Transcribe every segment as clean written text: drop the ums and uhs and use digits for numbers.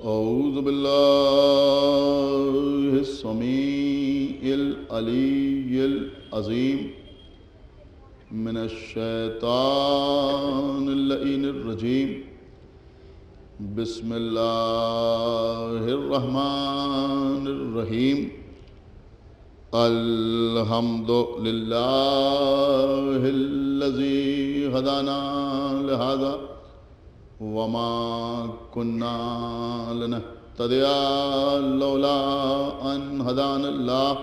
أعوذ بالله السميع العلي العظيم من الشيطان اللعين الرجيم بسم الله الرحمن الرحيم الحمد لله الذي هدانا لهذا وما كنا لنهتدي لولا أن هدانا الله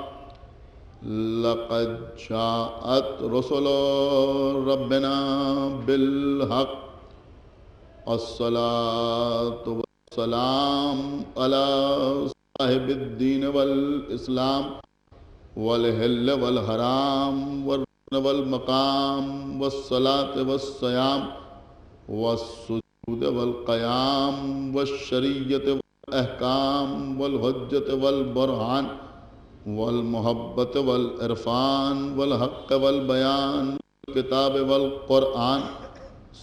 لقد جاءت رسل ربنا بالحق الصلاة والسلام على صاحب الدين والإسلام والحل والحرام والركن والمقام والصلاة والصيام والسجود والقيام والشریعت والاحکام والحجت والبرہان والمحبت والعرفان والحق والبیان والکتاب والقرآن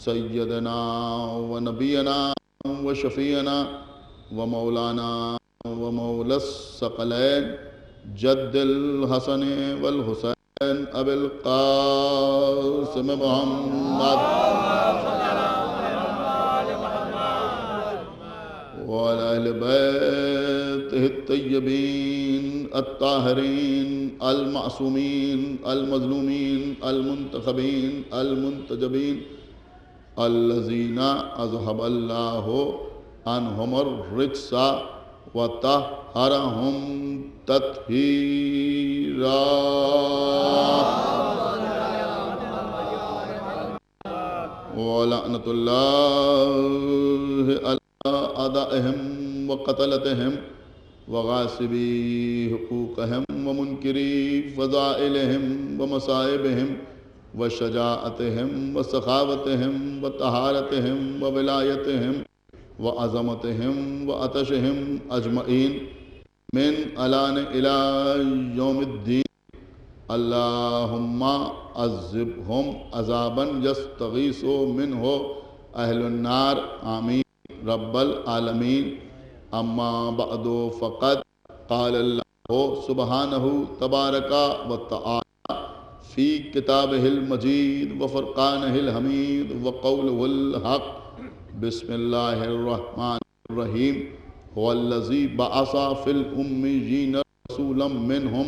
سیدنا ونبینا وشفیعنا ومولانا ومولا الثقلین جد الحسن والحسین ابی القاسم محمد وعلى أهل بيته الطيبين الطاهرين المعصومين المظلومين المنتخبين المنتجبين الذين أذهب الله عنهم الرجس وطهرهم تطهيرا ولعنة الله أعدائهم وقتلتهم وغاصبي حقوقهم ومنكري فضائلهم ومصائبهم وشجاعتهم وسخاوتهم وطهارتهم وولايتهم وعظمتهم وعطشهم أجمعين من الآن إلى يوم الدين اللهم عذبهم عذابا يستغيث منه أهل النار آمين رب العالمین اما بعد فقد قال اللہ سبحانہ تبارک و تعالی فی کتابہ المجید وفرقانہ الحمید وقولہ الحق بسم اللہ الرحمن الرحیم هو الذی بعث فی الامیین رسولا منہم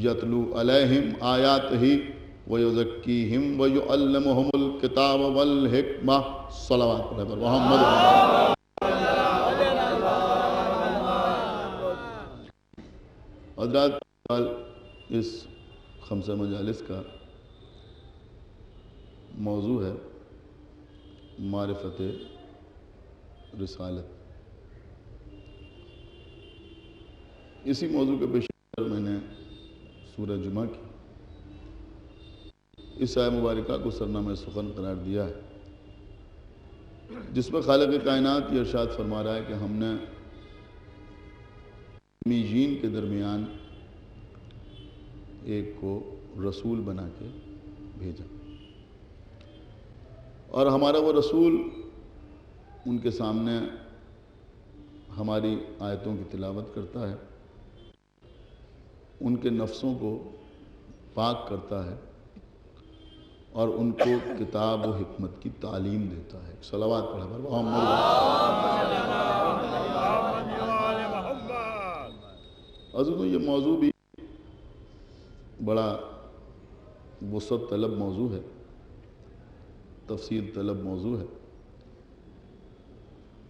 یتلو علیہم آیاتہ وَيُزَكِّيهِمْ وَيُعَلِّمُهُمُ الْكِتَابَ وَالْحِكْمَةَ صلوات پر محمد حضرات اس خمسہ مجالس کا موضوع ہے معرفت رسالت۔ اسی موضوع کے پیش نظر میں نے سورہ جمعہ کی اس آیہ مبارکہ کو سرنامہ سخن قرار دیا ہے، جس میں خالق کائنات یہ ارشاد فرما رہا ہے کہ ہم نے امیین کے درمیان ایک کو رسول بنا کے بھیجا، اور ہمارا وہ رسول ان کے سامنے ہماری آیتوں کی تلاوت کرتا ہے، ان کے نفسوں کو پاک کرتا ہے اور ان کو کتاب و حکمت کی تعلیم دیتا ہے۔ صلوات پڑھا پر محمد۔ حضرتوں یہ موضوع بھی بڑا وسعت طلب موضوع ہے، تفصیل طلب موضوع ہے،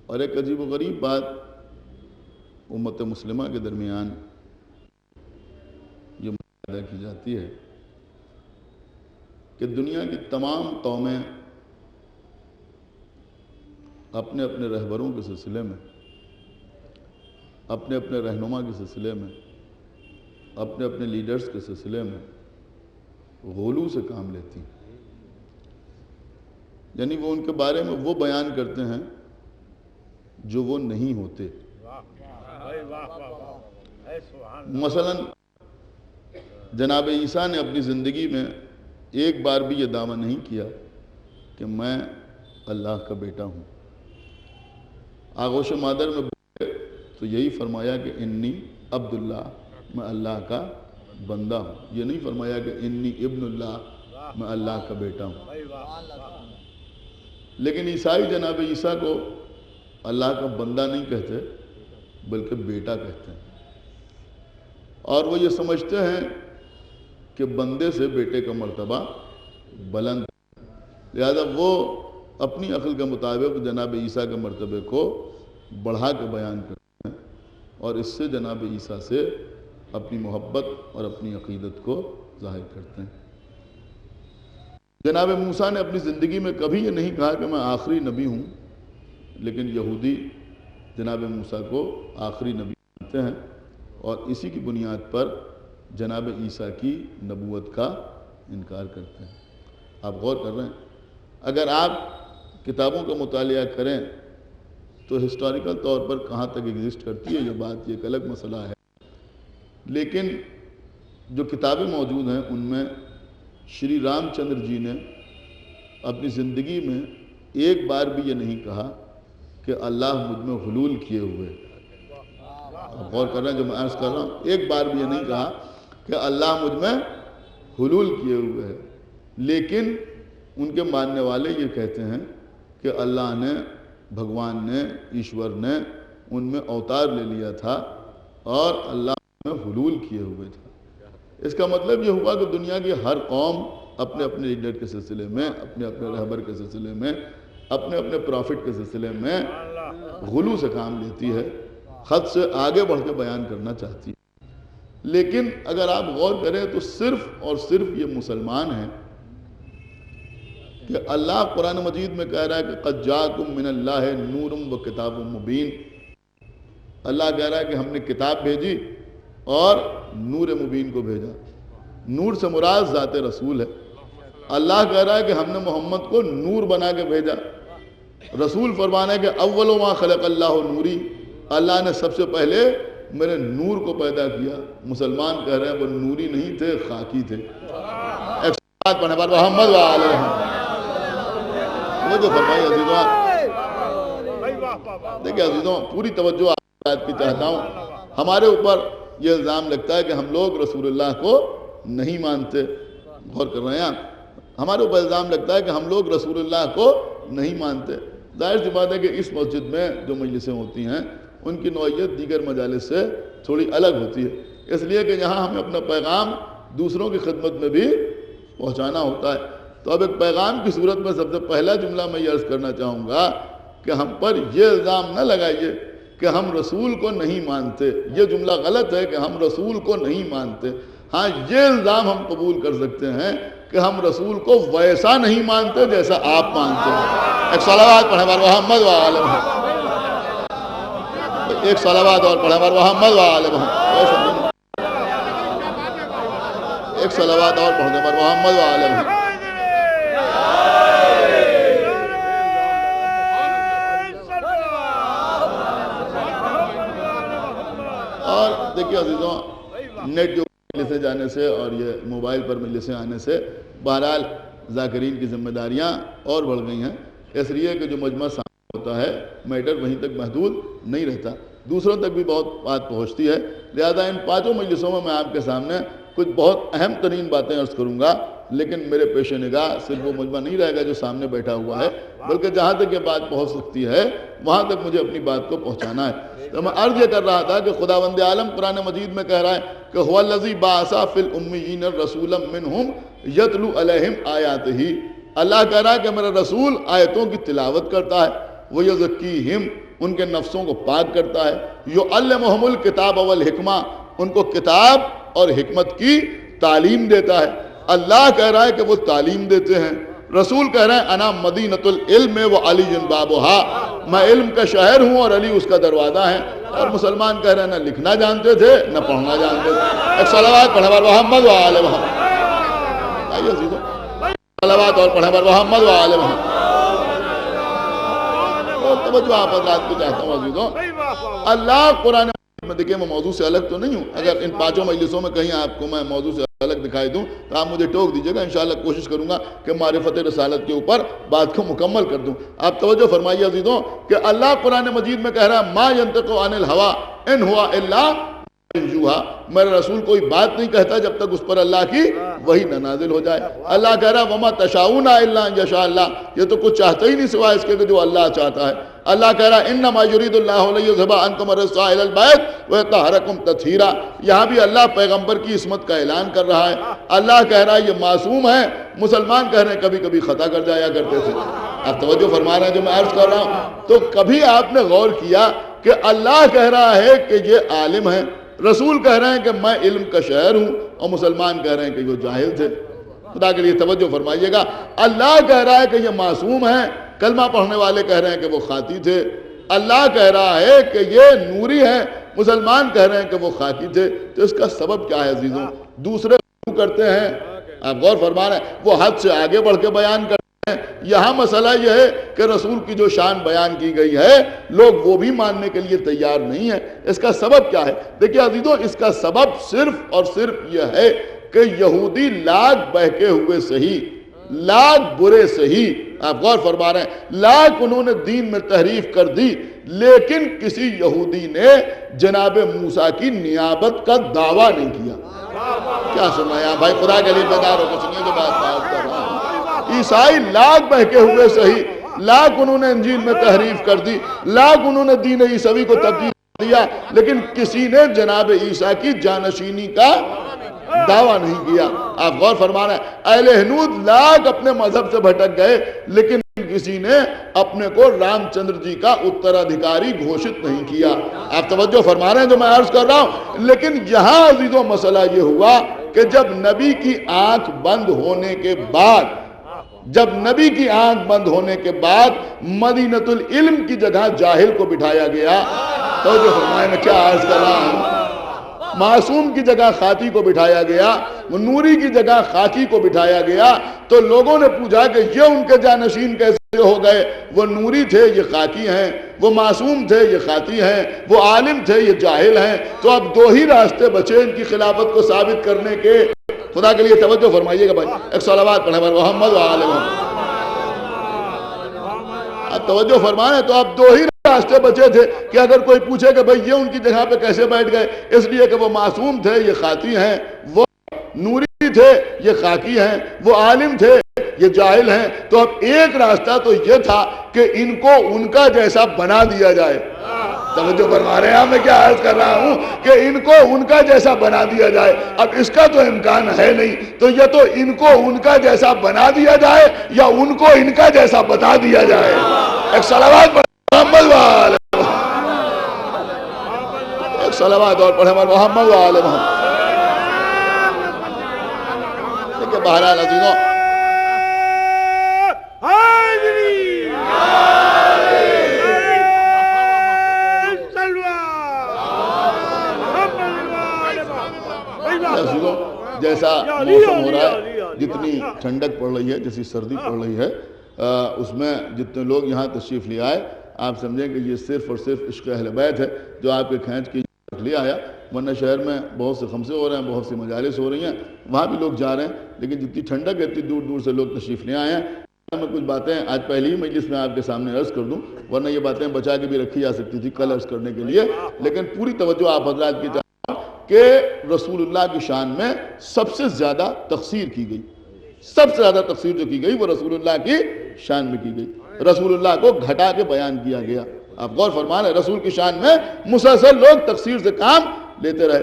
اور ایک عجیب و غریب بات امت مسلمہ کے درمیان یہ مشاہدہ کی جاتی ہے کہ دنیا کی تمام قومیں اپنے اپنے رہبروں کے سلسلے میں، اپنے اپنے رہنما کے سلسلے میں، اپنے اپنے لیڈرز کے سلسلے میں غلو سے کام لیتی ہیں، یعنی وہ ان کے بارے میں وہ بیان کرتے ہیں جو وہ نہیں ہوتے۔ مثلا جناب عیسیٰ نے اپنی زندگی میں ایک بار بھی یہ دعویٰ نہیں کیا کہ میں اللہ کا بیٹا ہوں۔ آغوش مادر میں تو یہی فرمایا کہ انی عبداللہ، میں اللہ کا بندہ ہوں. یہ نہیں فرمایا کہ انی ابن اللہ، میں اللہ کا بیٹا ہوں. لیکن عیسائی جناب عیسیٰ کو اللہ کا بندہ نہیں کہتے بلکہ بیٹا کہتے ہیں، اور وہ یہ سمجھتے ہیں کہ بندے سے بیٹے کا مرتبہ بلند ہے. لہذا وہ اپنی عقل کے مطابق جناب عیسیٰ کے مرتبے کو بڑھا کے بیان کرتے ہیں، اور اس سے جناب عیسیٰ سے اپنی محبت اور اپنی عقیدت کو ظاہر کرتے ہیں. جناب موسیٰ نے اپنی زندگی میں کبھی یہ نہیں کہا کہ میں آخری نبی ہوں، لیکن یہودی جناب موسیٰ کو آخری نبی مانتے ہیں، اور اسی کی بنیاد پر جناب عیسیٰ کی نبوت کا انکار کرتے ہیں. آپ غور کر رہے ہیں، اگر آپ کتابوں کا مطالعہ کریں تو ہسٹوریکل طور پر کہاں تک ایگزسٹ کرتی ہے یہ بات، یہ ایک الگ مسئلہ ہے. لیکن جو کتابیں موجود ہیں ان میں شری رام چندر جی نے اپنی زندگی میں ایک بار بھی یہ نہیں کہا کہ اللہ مجھ میں حلول کیے ہوئے. آپ غور کر رہے ہیں جو میں عرض کر رہا ہوں، ایک بار بھی یہ نہیں کہا کہ اللہ مجھ میں حلول کیے ہوئے ہے. لیکن ان کے ماننے والے یہ کہتے ہیں کہ اللہ نے، بھگوان نے، ایشور نے ان میں اوتار لے لیا تھا اور اللہ میں حلول کیے ہوئے تھا. اس کا مطلب یہ ہوا کہ دنیا کی ہر قوم اپنے اپنے لیڈر کے سلسلے میں، اپنے اپنے رہبر کے سلسلے میں، اپنے اپنے پرافٹ کے سلسلے میں غلو سے کام لیتی ہے، خط سے آگے بڑھ کے بیان کرنا چاہتی ہے. لیکن اگر آپ غور کریں تو صرف اور صرف یہ مسلمان ہیں کہ اللہ قرآن مجید میں کہہ رہا ہے کہ قد جاءکم من اللہ نور و کتاب مبین. اللہ کہہ رہا ہے کہ ہم نے کتاب بھیجی اور نور مبین کو بھیجا. نور سے مراد ذات رسول ہے. اللہ کہہ رہا ہے کہ ہم نے محمد کو نور بنا کے بھیجا. رسول فرمانا ہے کہ اول ما خلق اللہ نوری، اللہ نے سب سے پہلے میرے نور کو پیدا کیا. مسلمان کہہ رہے ہیں وہ نوری نہیں تھے، خاکی تھے. ایک ساتھ پڑھنے پر محمد وآلہ وہ جو فرمائی عزیزوں، دیکھیں عزیزوں پوری توجہ آیات کی چاہتا ہوں. ہمارے اوپر یہ الزام لگتا ہے کہ ہم لوگ رسول اللہ کو نہیں مانتے. غور کر رہے ہیں آپ، ہمارے اوپر الزام لگتا ہے کہ ہم لوگ رسول اللہ کو نہیں مانتے. ظاہر سی بات ہے کہ اس مسجد میں جو مجلسیں ہوتی ہیں ان کی نوعیت دیگر مجالس سے تھوڑی الگ ہوتی ہے، اس لیے کہ یہاں ہمیں اپنا پیغام دوسروں کی خدمت میں بھی پہنچانا ہوتا ہے. تو اب ایک پیغام کی صورت میں سب سے پہلا جملہ میں یہ عرض کرنا چاہوں گا کہ ہم پر یہ الزام نہ لگائیے کہ ہم رسول کو نہیں مانتے. یہ جملہ غلط ہے کہ ہم رسول کو نہیں مانتے. ہاں یہ الزام ہم قبول کر سکتے ہیں کہ ہم رسول کو ویسا نہیں مانتے جیسا آپ مانتے ہیں. ایک صلوات پڑھیں بر محمد وآلہ محمد. ایک صلوات اور پڑھیں بر محمد وآلہ محمد. ایک صلوات اور پڑھیں بر محمد وآلہ محمد. اور دیکھیے عزیزوں، نیٹ جو مجلسیں جانے سے اور یہ موبائل پر مجلسیں آنے سے بہرحال ذاکرین کی ذمہ داریاں اور بڑھ گئی ہیں. اس لیے کہ جو مجمع سامنے ہوتا ہے میٹر وہیں تک محدود نہیں رہتا، دوسروں تک بھی بہت بات پہنچتی ہے. لہذا ان پانچوں مجلسوں میں آپ کے سامنے کچھ بہت اہم ترین باتیں عرض کروں گا، لیکن میرے پیش نگاہ صرف وہ مجمع نہیں رہے گا جو سامنے بیٹھا ہوا ہے، بلکہ جہاں تک یہ بات پہنچ سکتی ہے وہاں تک مجھے اپنی بات کو پہنچانا ہے. تو میں عرض یہ کر رہا تھا کہ خداوند عالم قرآن مجید میں کہہ رہا ہے کہ هو الذی بعث فی الامیین رسولا منہم یتلو علیہم آیاتہ. اللہ کہہ رہا ہے کہ میرا رسول آیتوں کی تلاوت کرتا ہے، ویزکیہم ان کے نفسوں کو پاک کرتا ہے، یعلمہم الکتاب والحکمہ ان کو کتاب اور حکمت کی تعلیم دیتا ہے. اللہ کہہ رہا ہے کہ وہ تعلیم دیتے ہیں. رسول کہہ رہے ہیں انا مدینۃ العلم و علی بابہا، میں علم کا شہر ہوں اور علی اس کا دروازہ ہے. اور مسلمان کہہ رہے ہیں نہ لکھنا جانتے تھے نہ پڑھنا جانتے تھے. ایک صلوات پڑھیں بر محمد وآلہ محمد. آئیے عزیزوں صلوات اور پڑھیں بر محمد وآلہ محمد. توجہ آپ حضرات کو چاہتا ہوں عزیزوں. اللہ قرآن میں دیکھیں میں موضوع سے الگ تو نہیں ہوں. اگر ان پانچوں مجلسوں میں کہیں آپ کو میں موضوع سے الگ دکھائی دوں تو آپ مجھے ٹوک دیجئے گا. انشاءاللہ کوشش کروں گا کہ معرفت رسالت کے اوپر بات کو مکمل کر دوں. آپ توجہ فرمائیے عزیزوں کہ اللہ قرآن مجید میں کہہ رہا ہے ما ینطق عن الہوی ان ہوا الا یوحا، میرا رسول کوئی بات نہیں کہتا جب تک اس پر اللہ کی وحی نہ نازل ہو جائے۔ اللہ کہہ رہا وما تشاؤون الا ان یشاء اللہ، یہ تو کچھ چاہتا ہی نہیں سوائے اس کے کہ جو اللہ چاہتا ہے۔ اللہ کہہ رہا انما یرید اللہ لیذھب عنکم الرجس اہل البیت ویطہرکم تطہیرا، یہاں بھی اللہ پیغمبر کی عصمت کا اعلان کر رہا ہے۔ اللہ کہہ رہا ہے یہ معصوم ہے، مسلمان کہہ رہے ہیں کبھی کبھی خطا کر جایا کرتے تھے۔ آپ توجہ فرما رہے ہیں جو میں عرض کر رہا ہوں؟ تو کبھی آپ نے غور کیا کہ اللہ کہہ رہا ہے کہ یہ عالم ہے، رسول کہہ رہے ہیں کہ میں علم کا شہر ہوں، اور مسلمان کہہ رہے ہیں کہ وہ جاہل تھے؟ خدا کے لیے توجہ فرمائیے گا۔ اللہ کہہ رہا ہے کہ یہ معصوم ہے، کلمہ پڑھنے والے کہہ رہے ہیں کہ وہ خاطی تھے۔ اللہ کہہ رہا ہے کہ یہ نوری ہے، مسلمان کہہ رہے ہیں کہ وہ خاکی تھے۔ تو اس کا سبب کیا ہے عزیزوں؟ دوسرے کرتے ہیں، آپ غور فرما رہے ہیں، وہ حد سے آگے بڑھ کے بیان کرتے ہیں۔ یہاں مسئلہ یہ ہے کہ رسول کی جو شان بیان کی گئی ہے لوگ وہ بھی ماننے کے لیے تیار نہیں ہیں۔ اس کا سبب کیا ہے؟ دیکھیں عزیزوں، اس کا سبب صرف اور صرف یہ ہے کہ یہودی لاکھ بہکے ہوئے صحیح، لاکھ برے صحیح، آپ غور فرما رہے ہیں، لاکھ انہوں نے دین میں تحریف کر دی، لیکن کسی یہودی نے جناب موسیٰ کی نیابت کا دعویٰ نہیں کیا۔ کیا سنایا بھائی؟ خدا کے لیے بیدار ہو کے سنیے جو بات کر رہا ہوں۔ عیسائی لاکھ بہکے ہوئے صحیح، لاکھ انہوں نے انجیل میں تحریف کر دی، لاکھ انہوں نے دین عیسوی کو تبدیل کر دیا، لیکن کسی نے جناب عیسیٰ کی جانشینی کا دعویٰ نہیں کیا۔ آپ غور فرما رہے ہیں، اہل ہنود لاکھ اپنے مذہب سے بھٹک گئے، لیکن کسی نے اپنے کو رام چندر جی کا اترادھیکاری گھوشت نہیں کیا۔ آپ توجہ فرما رہے ہیں جو میں عرض کر رہا ہوں؟ لیکن یہاں عزیزوں مسئلہ یہ ہوا کہ جب نبی کی آنکھ بند ہونے کے بعد، مدینۃ العلم کی جگہ جاہل کو بٹھایا گیا۔ توجہ فرمائیں، میں کیا عرض کر رہا ہوں؟ معصوم کی جگہ خاطی کو بٹھایا گیا، نوری کی جگہ خاکی کو بٹھایا گیا، تو لوگوں نے پوچھا کہ یہ ان کے جانشین کیسے ہو گئے؟ وہ نوری تھے، یہ خاکی ہیں، وہ معصوم تھے، یہ خاطی ہیں، وہ عالم تھے، یہ جاہل ہیں۔ تو اب دو ہی راستے بچے ان کی خلافت کو ثابت کرنے کے۔ خدا کے لیے توجہ فرمائیے گا بھائی، ایک صلوات پڑھیں محمد و آل محمد۔ اب توجہ فرمائیں، تو اب دو ہی راستے بچے تھے کہ اگر کوئی پوچھے کہ بھئی یہ ان کی جگہ پہ کیسے بیٹھ گئے، اس لیے کہ وہ معصوم تھے، یہ خاطی ہیں، وہ نوری تھے، یہ خاکی ہیں، وہ عالم تھے، یہ جاہل ہیں۔ تو اب ایک راستہ تو یہ تھا کہ ان کو ان کا جیسا بنا دیا جائے۔ توجہ فرما رہے ہیں، میں کیا عرض کر رہا ہوں کہ ان کو ان کا جیسا بنا دیا جائے۔ اب اس کا تو امکان ہے نہیں، تو یہ تو ان کو ان کا جیسا بنا دیا جائے یا ان کو ان کا جیسا بتا دیا جائے۔ ایک صلوات محمد و آل محمد، ایک صلوات اور پڑھیں محمد و آل محمد۔ دیکھیں بہرحال عزیزوں، جیسا موسم ہو رہا ہے، جتنی ٹھنڈک پڑ رہی ہے، جیسی سردی پڑ رہی ہے، اس میں جتنے لوگ یہاں تشریف لے آئے، آپ سمجھیں کہ یہ صرف اور صرف عشق اہل بیت ہے جو آپ کے کھینچ کے لے آیا۔ ورنہ شہر میں بہت سے خمسے ہو رہے ہیں، بہت سی مجالس ہو رہی ہیں، وہاں بھی لوگ جا رہے ہیں، لیکن جتنی ٹھنڈک ہے اتنی دور دور سے لوگ تشریف لے آئے ہیں۔ میں کچھ باتیں آج پہلی ہی مجلس میں آپ کے سامنے عرض کر دوں، ورنہ یہ باتیں بچا کے بھی رکھی جا سکتی تھی کل عرض کرنے کے لیے، لیکن پوری توجہ آپ حضرات کی کہ رسول اللہ کی شان میں سب سے زیادہ تقصیر کی گئی، سب سے زیادہ تقصیر جو کی گئی وہ رسول اللہ کی شان میں کی گئی۔ رسول اللہ کو گھٹا کے بیان کیا گیا۔ آپ غور فرمائیں، رسول کی شان میں مسلسل لوگ تقصیر سے کام لیتے رہے،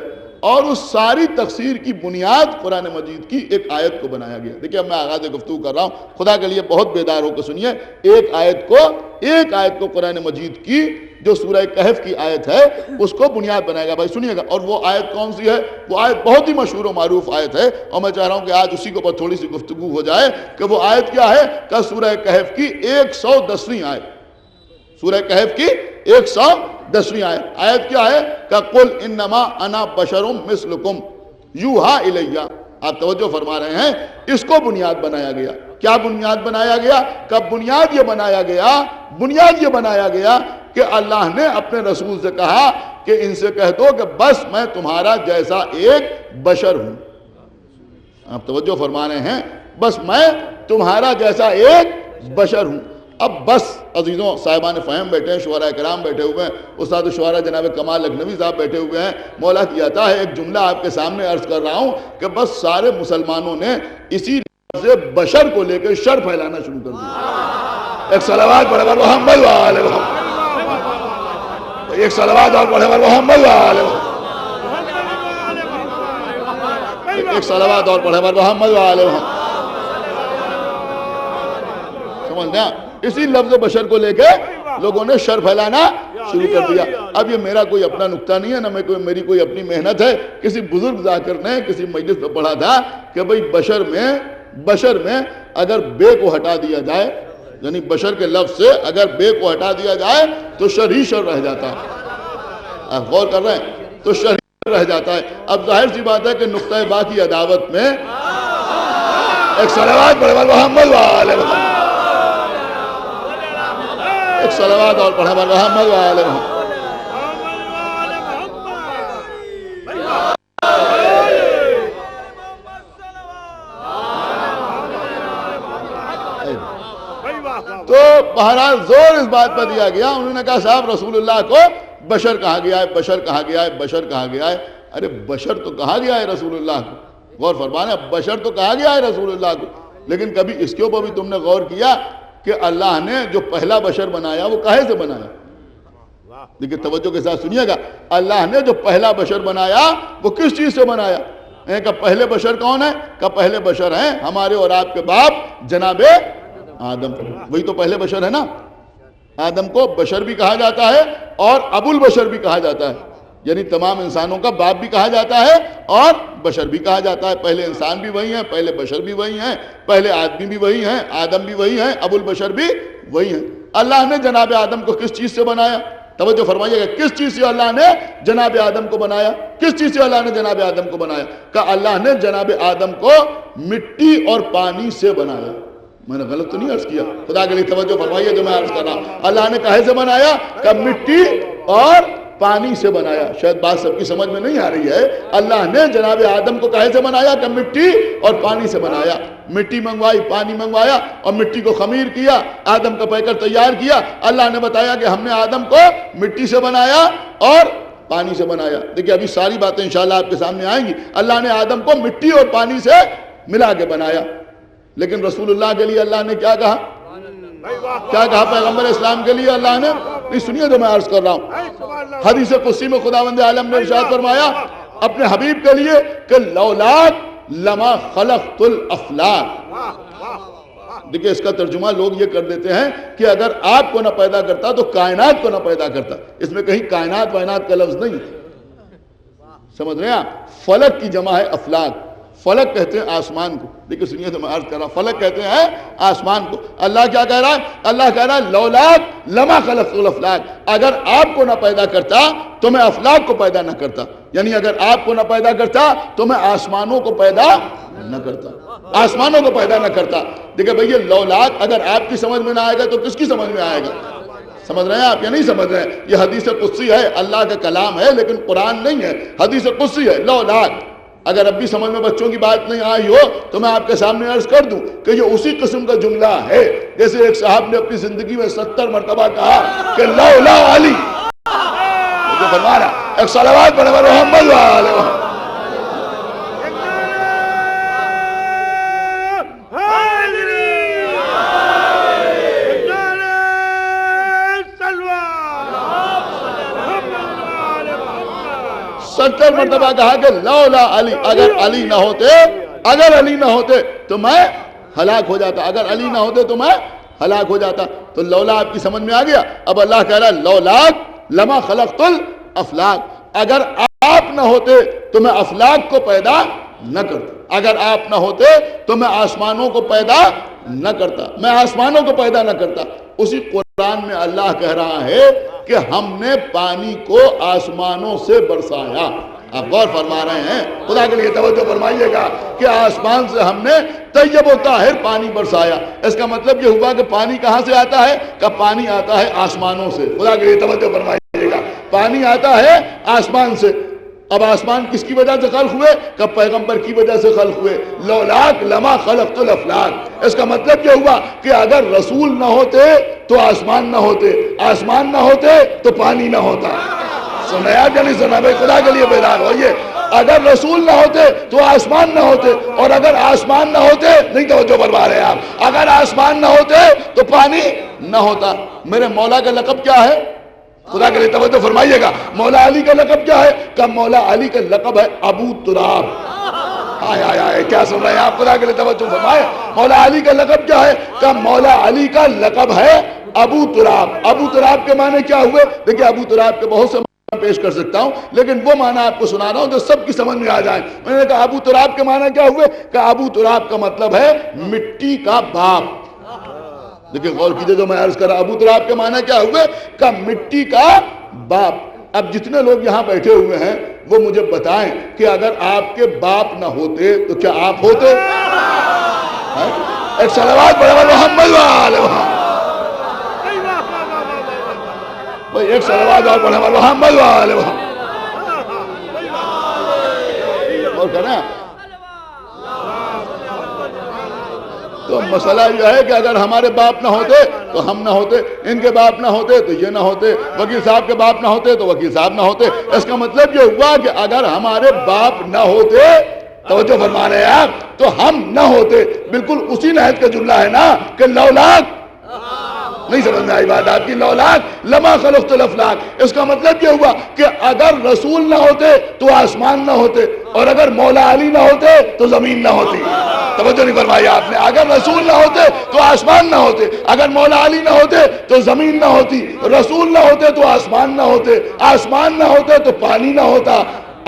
اور اس ساری تقصیر کی بنیاد قرآن مجید کی ایک آیت کو بنایا گیا۔ دیکھیں اب میں آغاز گفتگو کر رہا ہوں، خدا کے لیے بہت بیدار ہو کے سنیے۔ ایک آیت کو قرآن مجید کی جو سورہ کہف کی آیت ہے اس کو بنیاد بنائے گا۔ بھائی سنیے گا، اور وہ آیت کون سی ہے؟ وہ آیت بہت ہی مشہور و معروف آیت ہے، اور میں چاہ رہا ہوں کہ آج اسی کے اوپر تھوڑی سی گفتگو ہو جائے کہ وہ آیت کیا ہے؟ کہ سورہ کہف کی 110ویں آیت، سورہ کہف کی 110ویں آیت۔ آیت کیا ہے؟ کہ قل انما انا بشر مثلکم یوحا الیہ۔ آپ توجہ فرما رہے ہیں، اس کو بنیاد بنایا گیا۔ کیا بنیاد بنایا گیا؟ کہ بنیاد یہ بنایا گیا کہ اللہ نے اپنے رسول سے کہا کہ ان سے کہہ دو کہ بس میں تمہارا جیسا ایک بشر ہوں۔ آپ توجہ فرما رہے ہیں، بس میں تمہارا جیسا ایک بشر ہوں۔ اب بس عزیزوں صاحبان فہم بیٹھے ہیں، شعراء کرام بیٹھے ہوئے ہیں، استاد الشعراء جناب کمال لکھنوی صاحب بیٹھے ہوئے ہیں، مولا کی عطا ہے ایک جملہ آپ کے سامنے عرض کر رہا ہوں کہ بس سارے مسلمانوں نے اسی لفظ بشر کو لے کے شر پھیلانا شروع کر دیا۔ ایک صلوات پڑھے محمد وآلہ محمد، ایک صلوات اور پڑھے محمد وآلہ محمد، ایک صلوات اور پڑھے محمد وآلہ محمد۔ سمجھنا، اسی لفظ بشر کو لے کے لوگوں نے شر پھیلانا شروع کر دیا۔ اب یہ میرا کوئی اپنا نکتہ نہیں ہے، نہ میری کوئی اپنی محنت ہے، کسی بزرگ ذاکر نے کسی مجلس میں پڑھا تھا کہ بھئی بشر میں اگر بے کو ہٹا دیا جائے، یعنی بشر کے لفظ سے اگر بے کو ہٹا دیا جائے تو شر ہی شر رہ جاتا ہے۔ آپ غور کر رہے ہیں، تو شر ہی شر رہ جاتا ہے۔ اب ظاہر سی بات ہے کہ نقطہ با کی عداوت میں ایک صلوات پڑھے محمد وآلہ محمد، ایک صلوات اور پڑھا محمد وآلہ محمد۔ تو بہرحال زور اس بات پر دیا گیا، انہوں نے کہا صاحب رسول اللہ کو بشر کہا گیا ہے، بشر کہا گیا ہے، بشر کہا گیا ہے۔ ارے بشر تو کہا گیا ہے رسول اللہ کو، غور فرمانا، بشر تو کہا گیا ہے رسول اللہ کو، لیکن کبھی اس کے اوپر بھی تم نے غور کیا کہ اللہ نے جو پہلا بشر بنایا وہ کہے سے بنایا؟ دیکھیں توجہ کے ساتھ سنیے گا، اللہ نے جو پہلا بشر بنایا وہ کس چیز سے بنایا؟ کہ پہلے بشر کون ہے؟ کہ پہلے بشر ہیں ہمارے اور آپ کے باپ جناب آدم، وہی تو پہلے بشر ہے نا۔ آدم کو بشر بھی کہا جاتا ہے اور ابو البشر بھی کہا جاتا ہے، یعنی تمام انسانوں کا باپ بھی کہا جاتا ہے اور بشر بھی کہا جاتا ہے۔ پہلے انسان بھی وہی ہیں، پہلے بشر بھی وہی ہیں، پہلے آدمی بھی وہی ہیں، آدم بھی وہی ہیں، ابو البشر بھی وہی ہیں۔ اللہ نے جناب آدم کو کس چیز سے بنایا؟ توجہ فرمائیے گا، کس چیز سے اللہ نے جناب آدم کو بنایا؟ کس چیز سے اللہ نے جناب آدم کو بنایا؟ کہ اللہ نے جناب آدم کو مٹی اور پانی سے بنایا۔ میں نے غلط تو نہیں عرض کیا؟ خدا کے لیے توجہ فرمائیے جو میں عرض کر رہا ہوں، اللہ نے کہے سے بنایا؟ کہ مٹی اور پانی سے بنایا۔ شاید بات سب کی سمجھ میں نہیں آ رہی ہے۔ اللہ نے جناب آدم کو کہے سے بنایا؟ کہ مٹی اور پانی سے بنایا۔ مٹی منگوائی، پانی منگوایا اور مٹی کو خمیر کیا، آدم کا پیکر تیار کیا۔ اللہ نے بتایا کہ ہم نے آدم کو مٹی سے بنایا اور پانی سے بنایا۔ دیکھیں ابھی ساری باتیں انشاءاللہ آپ کے سامنے آئیں گی۔ اللہ نے آدم کو مٹی اور پانی سے ملا کے بنایا، لیکن رسول اللہ کے لیے اللہ نے کیا کہا؟ کیا کہا پیغمبر اسلام کے لیے اللہ نے؟ نہیں سنیے جو میں عرض کر رہا ہوں، حدیث قدسی میں خداوند عالم نے ارشاد فرمایا اپنے حبیب کے لیے کہ لولاک لما خلقت الافلاک۔ دیکھیں اس کا ترجمہ لوگ یہ کر دیتے ہیں کہ اگر آپ کو نہ پیدا کرتا تو کائنات کو نہ پیدا کرتا۔ اس میں کہیں کائنات وائنات کا لفظ نہیں، سمجھ رہے ہیں آپ؟ فلک کی جمع ہے افلاک، فلک کہتے ہیں آسمان کو۔ دیکھیں سنیے تو میں عرض کر رہا ہوں، فلک کہتے ہیں آسمان کو۔ اللہ کیا کہہ رہا ہے؟ اللہ کہہ رہا ہے لولاک لما خلقت الافلاک، اگر آپ کو نہ پیدا کرتا تو میں افلاک کو پیدا نہ کرتا، یعنی اگر آپ کو نہ پیدا کرتا تو میں آسمانوں کو پیدا نہ کرتا، آسمانوں کو پیدا نہ کرتا۔ دیکھیں بھئی یہ لولاک اگر آپ کی سمجھ میں نہ آئے گا تو کس کی سمجھ میں آئے گا؟ سمجھ رہے ہیں آپ یا نہیں سمجھ رہے ہیں؟ یہ حدیث قدسی ہے، اللہ کا کلام ہے لیکن قرآن نہیں ہے، حدیث قدسی ہے۔ لولاک اگر اب بھی سمجھ میں بچوں کی بات نہیں آئی ہو تو میں آپ کے سامنے عرض کر دوں کہ یہ اسی قسم کا جملہ ہے جیسے ایک صاحب نے اپنی زندگی میں 70 مرتبہ کہا کہ لولا علی، جو فرما رہا ایک صلوات پڑھے محمد وآلہ محمد۔ ستر مرتبہ کہا کہ لولا علی، اگر علی نہ ہوتے تو میں ہلاک ہو جاتا، اگر علی نہ ہوتے تو میں ہلاک ہو جاتا۔ تو لولا آپ کی سمجھ میں آ گیا؟ اب اللہ کہہ رہا ہے لولاک لما خلقت الافلاک، اگر آپ نہ ہوتے تو میں افلاک کو پیدا نہ کرتا، اگر آپ نہ ہوتے تو میں آسمانوں کو پیدا نہ کرتا، میں آسمانوں کو پیدا نہ کرتا۔ اسی قرآن میں اللہ کہہ رہا ہے کہ ہم نے پانی کو آسمانوں سے برسایا۔ آپ غور فرما رہے ہیں؟ خدا کے لیے توجہ فرمائیے گا کہ آسمان سے ہم نے طیب و طاہر پانی برسایا۔ اس کا مطلب یہ ہوا کہ پانی کہاں سے آتا ہے؟ کہ پانی آتا ہے آسمانوں سے۔ خدا کے لیے توجہ فرمائیے گا، پانی آتا ہے آسمان سے۔ اب آسمان کس کی وجہ سے خلق ہوئے؟ کہ پیغمبر کی وجہ سے خلق ہوئے. لولاک لما خلقت الافلاک. اس کا مطلب یہ ہوا کہ اگر رسول نہ ہوتے تو آسمان نہ ہوتے، آسمان نہ ہوتے تو پانی نہ ہوتا. سنایا کہ نہیں سنا بھائی؟ خدا کے لیے بیدار ہوئیے. اگر رسول نہ ہوتے تو آسمان نہ ہوتے، اور اگر آسمان نہ ہوتے، نہیں توجہ فرما رہے آپ، اگر آسمان نہ ہوتے تو پانی نہ ہوتا. میرے مولا کا لقب کیا ہے؟ خدا کے لیے توجہ فرمائیے گا. مولا علی کا لقب کیا ہے؟ کہ مولا علی کا لقب ہے ابو تراب. آئے آئے آئے کیا سن رہے ہیں آپ؟ خدا کے لیے توجہ فرمائے. مولا علی کا لقب کیا ہے؟ کہ مولا علی کا لقب ہے ابو تراب. ابو تراب کے معنی کیا ہوئے؟ دیکھیں ابو تراب کے بہت سے معنی پیش کر سکتا ہوں، لیکن وہ معنی آپ کو سنا رہا ہوں جو سب کی سمجھ میں آ جائیں. میں نے کہا ابو تراب کے معنی کیا ہوئے؟ کہ ابو تراب کا مطلب ہے مٹی کا باپ. لیکن غور کیجئے جو میں عرض کر رہا، ابو تراب کے معنی کیا ہوئے؟ کہ مٹی کا باپ. اب جتنے لوگ یہاں بیٹھے ہوئے ہیں وہ مجھے بتائیں کہ اگر آپ کے باپ نہ ہوتے تو کیا آپ ہوتے؟ ایک صلوات پڑھو محمد وآلہ محمد. بھئی ایک صلوات اور پڑھو محمد وآلہ محمد. اور کہنا تو مسئلہ یہ ہے کہ اگر ہمارے باپ نہ ہوتے تو ہم نہ ہوتے، ان کے باپ نہ ہوتے تو یہ نہ ہوتے، وکیل صاحب کے باپ نہ ہوتے تو وکیل صاحب نہ ہوتے. اس کا مطلب یہ ہوا کہ اگر ہمارے باپ نہ ہوتے، توجہ فرما رہے ہیں آپ، تو ہم نہ ہوتے. بالکل اسی نہج کا جملہ ہے نا کہ لولاک، نہیں سمجھ میں آئی بات آپ کی؟ لولاک لما خلقت الافلاک. اس کا مطلب یہ ہوا کہ اگر رسول نہ ہوتے تو آسمان نہ ہوتے، اور اگر مولا علی نہ ہوتے تو زمین نہ ہوتی. توجہ نہیں فرمائی آپ نے. اگر رسول نہ ہوتے تو آسمان نہ ہوتے، اگر مولا علی نہ ہوتے تو زمین نہ ہوتی، رسول نہ ہوتے تو آسمان نہ ہوتے، آسمان نہ ہوتے تو پانی نہ ہوتا،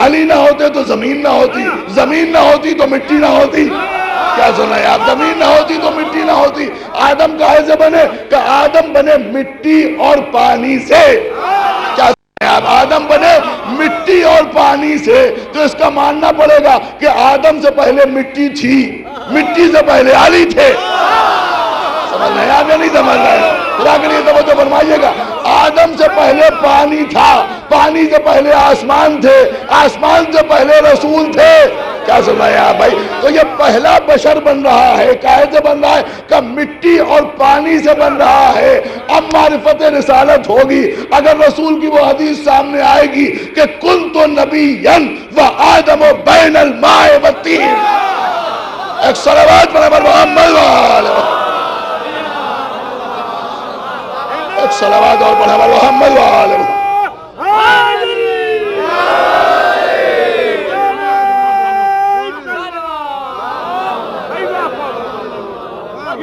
علی نہ ہوتے تو زمین نہ ہوتی، زمین نہ ہوتی تو مٹی نہ ہوتی. کیا سنا ہے آپ؟ زمین نہ ہوتی تو مٹی نہ ہوتی. آدم کہاں سے بنے؟ کہ آدم بنے مٹی اور پانی سے. کیا سنا ہے آپ؟ آدم بنے مٹی اور پانی سے. تو اس کا ماننا پڑے گا کہ آدم سے پہلے مٹی تھی، مٹی سے پہلے علی تھے. سمجھ رہے ہیں آپ یا نہیں سمجھ رہے ہیں؟ خدا کے لیے توجہ فرمائیے گا. آدم سے پہلے پانی تھا، پانی سے پہلے آسمان تھے، آسمان سے پہلے رسول تھے. کیا سمجھے آپ بھائی؟ تو یہ پہلا بشر بن رہا ہے. کائے سے بن رہا ہے؟ کہ مٹی اور پانی سے بن رہا ہے. اب معرفت رسالت ہوگی اگر رسول کی وہ حدیث سامنے آئے گی کہ کنت نبیًا وآدم بین الماء والطین. ایک صلوات پر محمد وآلہ محمد. ایک صلوات اور پڑھا محمد وآلہ محمد.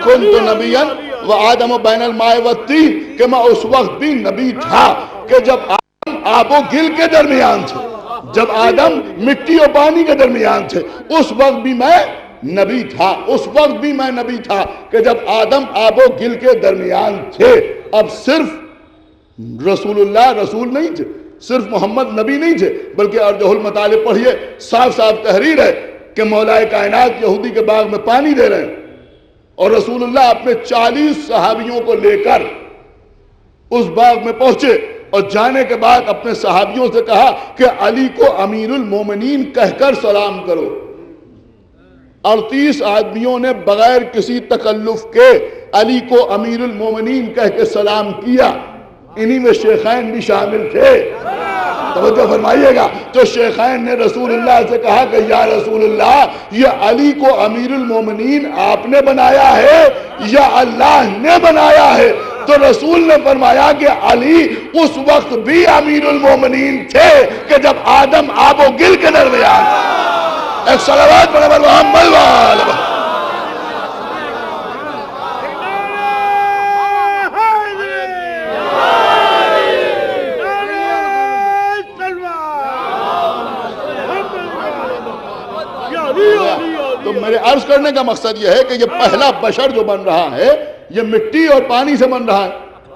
کنت نبیًا وآدم بین الماء والطین. کہ میں اس وقت بھی نبی تھا کہ جب آدم آب و گل کے درمیان تھے، جب آدم مٹی اور پانی کے درمیان تھے، اس وقت بھی میں نبی تھا. اس وقت بھی میں نبی تھا کہ جب آدم آب و گل کے درمیان تھے. اب صرف رسول اللہ رسول نہیں تھے، صرف محمد نبی نہیں تھے، بلکہ ارجح المطالب پڑھیے، صاف صاف تحریر ہے کہ مولا کائنات یہودی کے باغ میں پانی دے رہے ہیں، اور رسول اللہ اپنے 40 صحابیوں کو لے کر اس باغ میں پہنچے، اور جانے کے بعد اپنے صحابیوں سے کہا کہ علی کو امیر المومنین کہہ کر سلام کرو. 38 آدمیوں نے بغیر کسی تکلف کے علی کو امیر المومنین کہہ کے سلام کیا. انہی میں شیخین بھی شامل تھے. توجہ فرمائیے گا. تو شیخین نے رسول اللہ سے کہا کہ یا رسول اللہ، یہ علی کو امیر المومنین آپ نے بنایا ہے یا اللہ نے بنایا ہے؟ تو رسول نے فرمایا کہ علی اس وقت بھی امیر المومنین تھے کہ جب آدم آب و گل کے درمیان. ایک صلوات پڑھو محمد وآلہ محمد. تو میرے عرض کرنے کا مقصد یہ ہے کہ یہ پہلا بشر جو بن رہا ہے یہ مٹی اور پانی سے بن رہا ہے.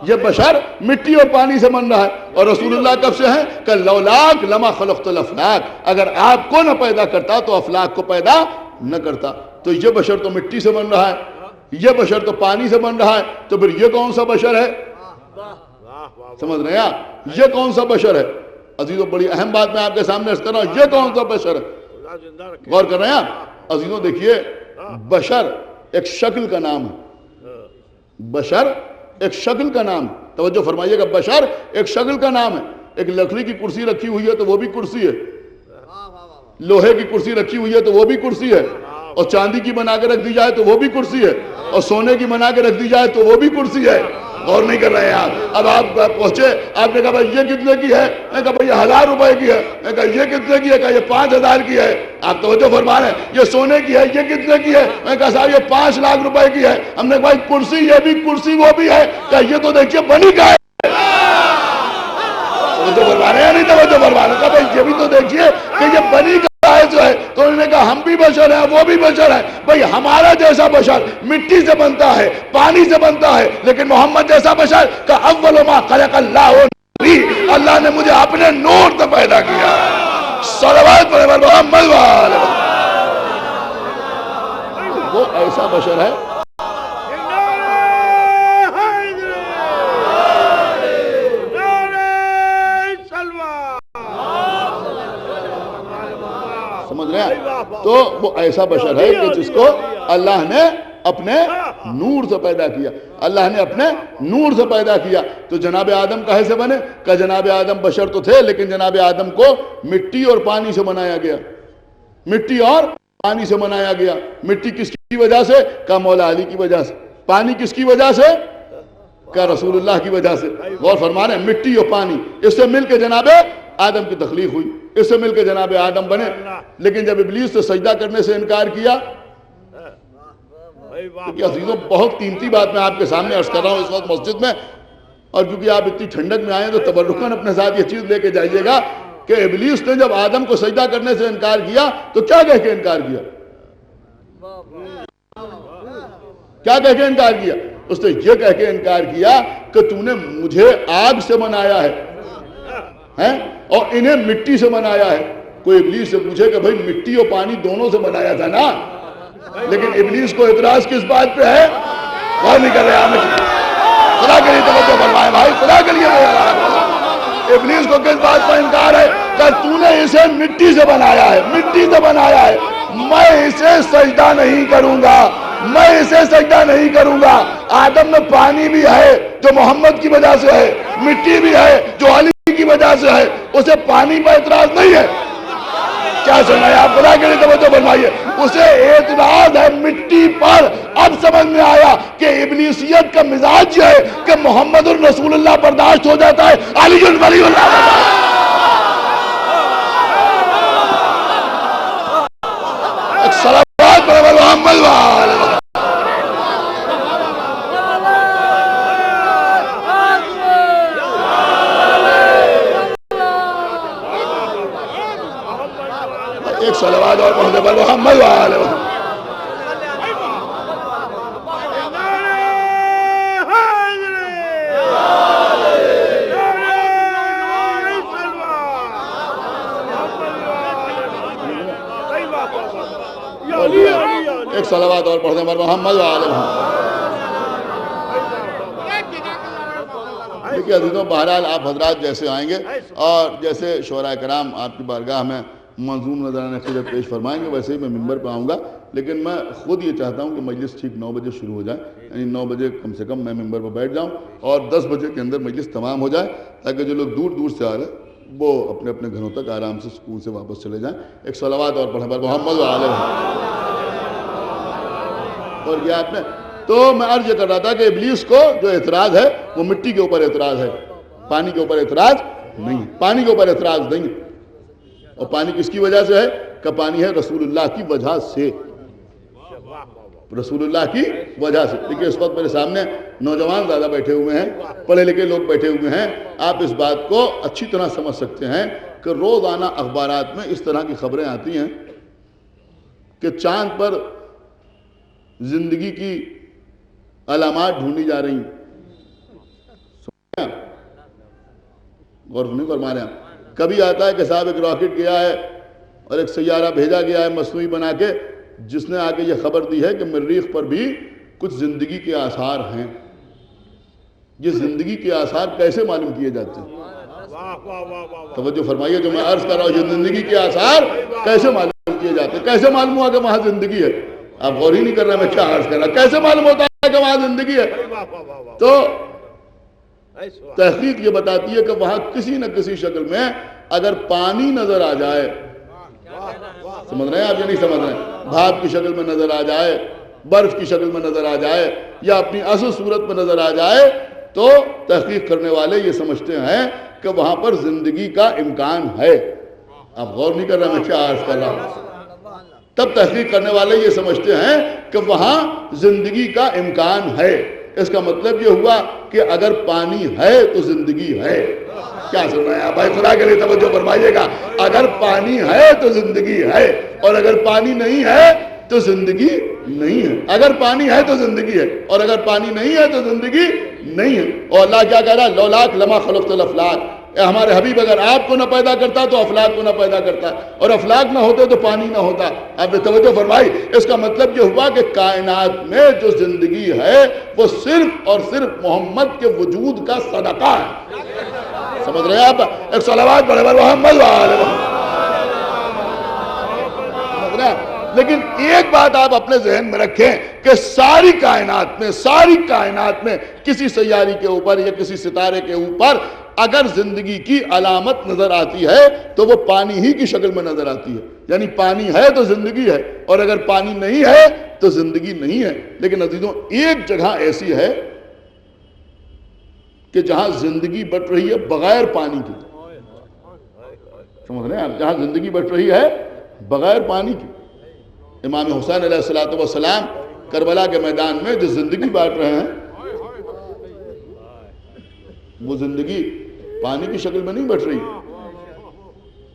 یہ بشر مٹی اور پانی سے بن رہا ہے. اور رسول اللہ کب سے ہیں؟ کہ لولاک لما خلقت الافلاک. اگر آپ کو نہ پیدا کرتا تو افلاک کو پیدا نہ کرتا. تو یہ بشر تو مٹی سے بن رہا ہے، یہ بشر تو پانی سے بن رہا ہے. تو پھر یہ کون سا بشر ہے؟ سمجھ رہے ہیں آپ؟ یہ کون سا بشر ہے؟ عزیزوں بڑی اہم بات میں آپ کے سامنے عرض کر رہا ہوں، یہ کون سا بشر ہے؟ غور کر رہے ہیں آپ عزیزوں؟ دیکھیے بشر ایک شکل کا نام ہے، بشر ایک شکل کا نام ہے، توجہ فرمائیے گا، بشر ایک شکل کا نام ہے۔ ایک لکڑی کی کرسی رکھی ہوئی ہے تو وہ بھی کرسی ہے، لوہے کی کرسی رکھی ہوئی ہے تو وہ بھی کرسی ہے، اور چاندی کی بنا کے رکھ دی جائے تو وہ بھی کرسی ہے، اور سونے کی بنا کے رکھ دی جائے تو وہ بھی کرسی ہے۔ غور نہیں کر رہے ہیں آپ؟ اب آپ پہنچے، آپ نے کہا بھائی یہ کتنے کی ہے؟ میں نے کہا بھائی یہ 1000 روپے کی ہے۔ میں نے کہا یہ کتنے کی ہے؟ کہا یہ 5000 کی ہے۔ آپ توجہ فرما رہے ہیں؟ یہ سونے کی ہے، یہ کتنے کی ہے؟ میں نے کہا صاحب یہ 5 لاکھ روپے کی ہے۔ ہم نے کہا بھائی کرسی یہ بھی کرسی وہ بھی ہے، کہا یہ تو دیکھیے بنی کا ہے۔ توجہ فرما رہے ہیں نہیں توجہ فرما رہے ہیں؟ کہا بھائی یہ بھی تو دیکھیے کہ یہ بنی کا ہے جو ہے۔ تو انہوں نے کہا ہم بھی بشر ہیں، وہ بھی بشر ہیں۔ بھائی ہمارا جیسا بشر مٹی سے بنتا ہے، پانی سے بنتا ہے، لیکن محمد جیسا بشر کا اول ما خلق اللہ نوری، اللہ نے مجھے اپنے نور سے پیدا کیا۔ صلوات پر محمد وآلہ۔ وہ ایسا بشر ہے تو وہ ایسا بشر ہے کہ جس کو اللہ نے اپنے نور سے پیدا کیا، اللہ نے اپنے نور سے پیدا کیا۔ تو جناب آدم کہے سے بنے؟ کہ جناب آدم بشر تو تھے لیکن جناب آدم کو مٹی اور پانی سے بنایا گیا، مٹی اور پانی سے بنایا گیا۔ مٹی کس کی وجہ سے؟ کہ مولا علی کی وجہ سے۔ پانی کس کی وجہ سے؟ کہ رسول اللہ کی وجہ سے۔ غور فرما رہے ہیں؟ مٹی اور پانی، اس سے مل کے جناب آدم کی تخلیق ہوئی، اس سے مل کے جناب آدم بنے۔ لیکن جب ابلیس سے سجدہ کرنے سے انکار کیا، کیونکہ عزیزوں بہت قیمتی بات میں آپ کے سامنے عرض کر رہا ہوں اس وقت مسجد میں، اور کیونکہ آپ اتنی ٹھنڈک میں آئے تو تبرکاً اپنے ساتھ یہ چیز لے کے جائیے گا کہ ابلیس نے جب آدم کو سجدہ کرنے سے انکار کیا تو کیا کہہ کے انکار کیا؟ کیا کہہ کے انکار کیا؟ اس نے یہ کہہ کے انکار کیا کہ تو نے مجھے آگ سے بنایا ہے اور انہیں مٹی سے بنایا ہے۔ کوئی ابلیس سے پوچھے کہ بھئی مٹی اور پانی دونوں سے بنایا تھا نا، لیکن ابلیس کو اعتراض کس بات پہ ہے؟ غور نہیں کر رہے ہیں؟ خدا کے لیے توجہ فرمائے بھائی، خدا کے لیے ابلیس کو کس بات پر انکار ہے؟ کہ تو نے اسے مٹی سے بنایا ہے، مٹی سے بنایا ہے، میں اسے سجدہ نہیں کروں گا، میں اسے سجدہ نہیں کروں گا۔ آدم میں پانی بھی ہے جو محمد کی وجہ سے ہے، مٹی بھی ہے جو علی کی وجہ سے ہے، اسے پانی پر اعتراض نہیں ہے۔ کیا سنائے آپ؟ خدا کے لیے توجہ فرمائیے، اسے اعتراض ہے مٹی پر۔ اب سمجھ میں آیا کہ ابلیسیت کا مزاج یہ ہے کہ محمد الرسول اللہ برداشت ہو جاتا ہے، علی ولی اللہ برداشت۔ ایک صلوات پر محمد وآلہ۔ ایک صلوات اور پڑھنے پر محمد وآلہ۔ ایک صلوات اور پڑھنے پر محمد وآلہ۔ دیکھیے عزیزوں، بہرحال آپ حضرات جیسے آئیں گے اور جیسے شعراء کرام آپ کی بارگاہ میں منظوم نظرانہ خدمت پیش فرمائیں گے، ویسے ہی میں ممبر پہ آؤں گا، لیکن میں خود یہ چاہتا ہوں کہ مجلس ٹھیک 9 بجے شروع ہو جائے، یعنی 9 بجے کم سے کم میں ممبر پہ بیٹھ جاؤں اور 10 بجے کے اندر مجلس تمام ہو جائے، تاکہ جو لوگ دور دور سے آ رہے ہیں وہ اپنے اپنے گھروں تک آرام سے سکون سے واپس چلے جائیں۔ ایک صلوات اور پڑھنے پر محمد وآلہ۔ اور یہ آپ نے تو میں عرض یہ کر رہا تھا کہ ابلیس کو جو اعتراض ہے وہ مٹی کے اوپر اعتراض ہے، پانی کے اوپر اعتراض نہیں ہے، پانی کے اوپر اعتراض نہیں ہے۔ اور پانی کس کی وجہ سے ہے؟ کہ پانی ہے رسول اللہ کی وجہ سے، رسول اللہ کی وجہ سے۔ دیکھیے اس وقت میرے سامنے نوجوان زیادہ بیٹھے ہوئے ہیں، پڑھے لکھے لوگ بیٹھے ہوئے ہیں، آپ اس بات کو اچھی طرح سمجھ سکتے ہیں کہ روزانہ اخبارات میں اس طرح کی خبریں آتی ہیں کہ چاند پر زندگی کی علامات ڈھونڈی جا رہی ہیں۔ غور نہیں فرما رہے ہیں؟ کبھی آتا ہے کہ صاحب ایک راکٹ گیا ہے اور ایک سیارہ بھیجا گیا ہے مصنوعی بنا کے، جس نے آگے یہ خبر دی ہے کہ مریخ پر بھی کچھ زندگی کے آثار ہیں۔ یہ زندگی کے آثار کیسے معلوم کیے جاتے ہیں؟ توجہ فرمائیے، جو میں عرض کر رہا ہوں، یہ زندگی کے آثار کیسے معلوم کیے جاتے ہیں؟ کیسے معلوم ہوا کہ وہاں زندگی ہے؟ آپ غور ہی نہیں کر رہے میں کیا عرض کر رہا، کیسے معلوم ہوتا ہے کہ وہاں زندگی ہے؟ تو تحقیق یہ بتاتی ہے کہ وہاں کسی نہ کسی شکل میں اگر پانی نظر آ جائے، سمجھ رہے ہیں آپ یا نہیں سمجھ رہے ہیں؟ بھاپ کی شکل میں نظر آ جائے، برف کی شکل میں نظر آ جائے، یا اپنی اصل صورت میں نظر آ جائے، تو تحقیق کرنے والے یہ سمجھتے ہیں کہ وہاں پر زندگی کا امکان ہے۔ آپ غور نہیں کر رہے میں کیا عرض کر رہا ہوں؟ تب تحقیق کرنے والے یہ سمجھتے ہیں کہ وہاں زندگی کا امکان ہے۔ اس کا مطلب یہ ہوا کہ اگر پانی ہے تو زندگی ہے۔ کیا سن رہے ہیں آپ؟ بھائی خدا کے لیے توجہ فرمائیے گا، اگر پانی ہے تو زندگی ہے، اور اگر پانی نہیں ہے تو زندگی نہیں ہے۔ اگر پانی ہے تو زندگی ہے، اور اگر پانی نہیں ہے تو زندگی نہیں ہے۔ اور اللہ کیا کہہ رہا ہے؟ لولاک لما خلقت الافلاک، ہمارے حبیب اگر آپ کو نہ پیدا کرتا تو افلاک کو نہ پیدا کرتا، اور افلاک نہ ہوتے تو پانی نہ ہوتا۔ آپ نے توجہ فرمائی؟ اس کا مطلب یہ ہوا کہ کائنات میں جو زندگی ہے وہ صرف اور صرف محمد کے وجود کا صدقہ ہے۔ سمجھ رہے ہیں آپ؟ ایک صلوات پڑھے محمد وآلہ محمد۔ سمجھ رہے ہیں؟ لیکن ایک بات آپ اپنے ذہن میں رکھیں کہ ساری کائنات میں کسی سیارے کے اوپر یا کسی ستارے کے اوپر اگر زندگی کی علامت نظر آتی ہے تو وہ پانی ہی کی شکل میں نظر آتی ہے۔ یعنی پانی ہے تو زندگی ہے، اور اگر پانی نہیں ہے تو زندگی نہیں ہے۔ لیکن عزیزوں، ایک جگہ ایسی ہے کہ جہاں زندگی بٹ رہی ہے بغیر پانی کی۔ سمجھ رہے ہیں آپ؟ جہاں زندگی بٹ رہی ہے بغیر پانی کی۔ امام حسین علیہ السلام کربلا کے میدان میں جو زندگی بانٹ رہے ہیں، وہ زندگی پانی کی شکل میں نہیں بٹ رہی،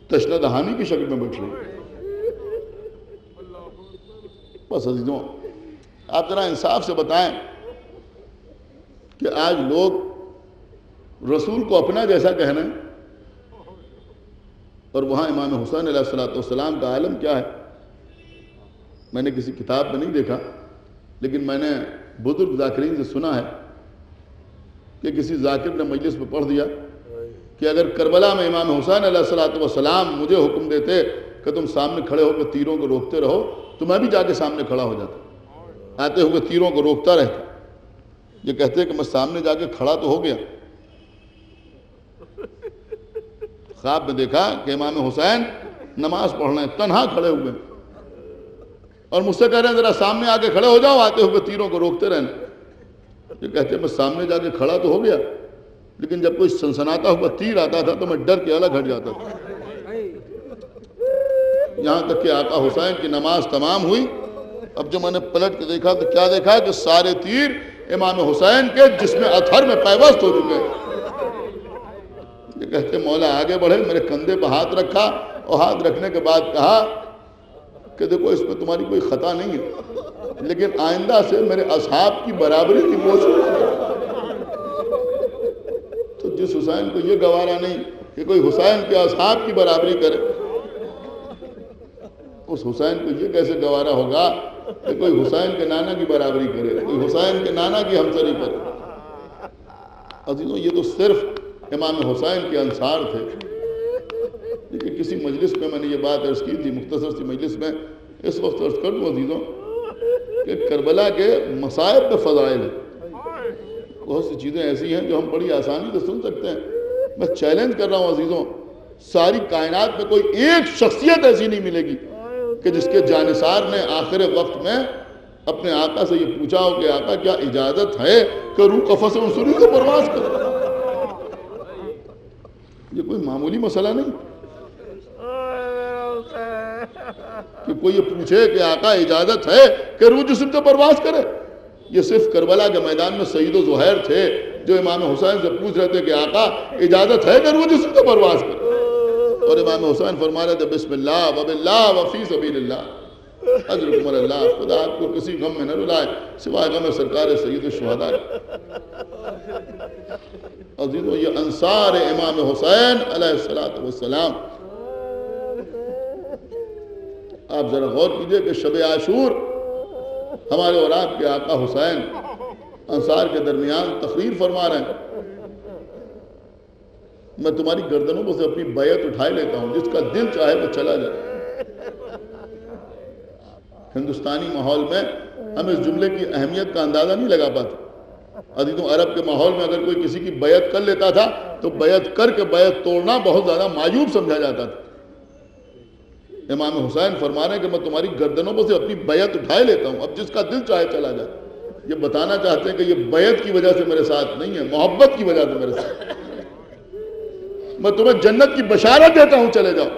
تشنہ دہانی کی شکل میں بٹ رہی۔ بس عزیزوں، آپ ذرا انصاف سے بتائیں کہ آج لوگ رسول کو اپنا جیسا کہنا ہے، اور وہاں امام حسین علیہ السلام کا عالم کیا ہے؟ میں نے کسی کتاب میں نہیں دیکھا، لیکن میں نے بزرگ ذاکرین سے سنا ہے کہ کسی ذاکر نے مجلس میں پڑھ دیا کہ اگر کربلا میں امام حسین علیہ السلام مجھے حکم دیتے کہ تم سامنے کھڑے ہو کے تیروں کو روکتے رہو، تو میں بھی جا کے سامنے کھڑا ہو جاتا، آتے ہوئے تیروں کو روکتا رہتا۔ یہ کہتے کہ میں سامنے جا کے کھڑا تو ہو گیا، خواب میں دیکھا کہ امام حسین نماز پڑھ رہے ہیں، تنہا کھڑے ہوئے، اور مجھ سے کہہ رہے ہیں ذرا سامنے آ کے کھڑے ہو جاؤ، آتے ہوئے تیروں کو روکتے رہنا۔ یہ کہتے ہیں میں سامنے جا کے کھڑا تو ہو گیا، لیکن جب کوئی سنسناتا ہوا تیر آتا تھا تو میں ڈر کے الگ ہٹ جاتا تھا۔ یہاں تک کہ آقا حسین کی نماز تمام ہوئی، اب جب میں نے پلٹ کے دیکھا تو کیا دیکھا کہ سارے تیر امام حسین کے جسم اطہر میں پیوست ہو چکے ہیں۔ یہ کہتے مولا آگے بڑھے، میرے کندھے پہ ہاتھ رکھا، اور ہاتھ رکھنے کے بعد کہا کہ دیکھو اس پہ تمہاری کوئی خطا نہیں ہے، لیکن آئندہ سے میرے اصحاب کی برابری کی کوشش کرو۔ تو جس حسین کو یہ گوارا نہیں کہ کوئی حسین کے اصحاب کی برابری کرے، اس حسین کو یہ کیسے گوارا ہوگا کہ کوئی حسین کے نانا کی برابری کرے، کوئی حسین کے نانا کی ہمسری کرے۔ عزیزوں، یہ تو صرف امام حسین کے انصار تھے۔ لیکن کسی مجلس میں میں نے یہ بات عرض کی تھی، مختصر سی مجلس میں، اس وقت عرض کر دوں عزیزوں کہ کربلا کے مصائب پہ فضائل ہیں۔ بہت سی چیزیں ایسی ہیں جو ہم بڑی آسانی سے سن سکتے ہیں۔ میں چیلنج کر رہا ہوں عزیزوں، ساری کائنات میں کوئی ایک شخصیت ایسی نہیں ملے گی کہ جس کے جانثار نے آخر وقت میں اپنے آقا سے یہ پوچھا ہو کہ آقا کیا اجازت ہے کہ روح قفس عنصری سے پرواز کرے؟ یہ کوئی معمولی مسئلہ نہیں کہ کوئی یہ پوچھے کہ آقا اجازت ہے کہ روح جسم سے پرواز کرے۔ یہ صرف کربلا کے میدان میں سید و زہیر تھے جو امام حسین سے پوچھ رہے تھے کہ آقا اجازت ہے کہ روح جسم سے پرواز کرے، اور امام حسین فرما رہے تھے بسم اللہ وباللہ وفی سبیل اللہ، اجرکم اللہ، خدا آپ کو کسی غم میں نہ رلائے سوائے غم سرکار سید الشہداء۔ عزیزوں، یہ انصار امام حسین علیہ السلام۔ آپ ذرا غور کیجئے کہ شب عاشور ہمارے اور آپ کے آقا حسین انصار کے درمیان تقریر فرما رہے ہیں۔ میں تمہاری گردنوں پر سے اپنی بیعت اٹھائے لیتا ہوں، جس کا دل چاہے وہ چلا جائے۔ ہندوستانی ماحول میں ہم اس جملے کی اہمیت کا اندازہ نہیں لگا پاتے۔ عزیزوں، عرب کے ماحول میں اگر کوئی کسی کی بیعت کر لیتا تھا تو بیعت کر کے بیعت توڑنا بہت زیادہ معیوب سمجھا جاتا تھا۔ امام حسین فرما رہے ہیں کہ میں تمہاری گردنوں پر سے اپنی بیعت اٹھائے لیتا ہوں، اب جس کا دل چاہے چلا جائے۔ یہ بتانا چاہتے ہیں کہ یہ بیعت کی وجہ سے میرے ساتھ نہیں ہے، محبت کی وجہ سے میرے ساتھ۔ میں تمہیں جنت کی بشارت دیتا ہوں، چلے جاؤ۔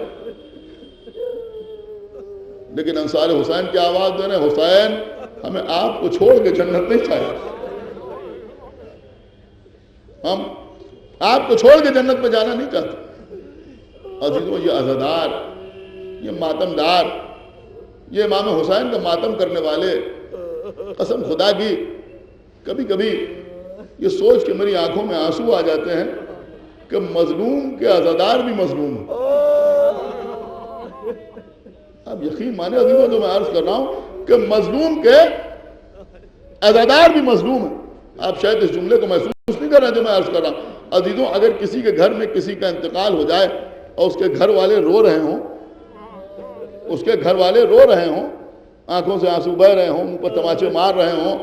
لیکن انصار حسین کی آواز دے رہے ہیں، حسین ہمیں آپ کو چھوڑ کے جنت نہیں چاہیے، ہم آپ کو چھوڑ کے جنت میں جانا نہیں چاہتے۔ عزیزوں، یہ عزادار، یہ ماتمدار، یہ امام حسین کا ماتم کرنے والے، قسم خدا کی کبھی کبھی یہ سوچ کے میری آنکھوں میں آنسو آ جاتے ہیں کہ مظلوم کے عزادار بھی مظلوم ہیں۔ اب یقین مانے عزیزوں، جو میں عرض کر رہا ہوں کہ مظلوم کے عزادار بھی مظلوم ہیں۔ آپ شاید اس جملے کو محسوس نہیں کر رہے ہیں جو میں عرض کر رہا ہوں۔ عزیزوں، اگر کسی کے گھر میں کسی کا انتقال ہو جائے اور اس کے گھر والے رو رہے ہوں، اس کے گھر والے رو رہے ہوں، آنکھوں سے آنسو بہہ رہے ہوں، منہ پر تماچے مار رہے ہوں،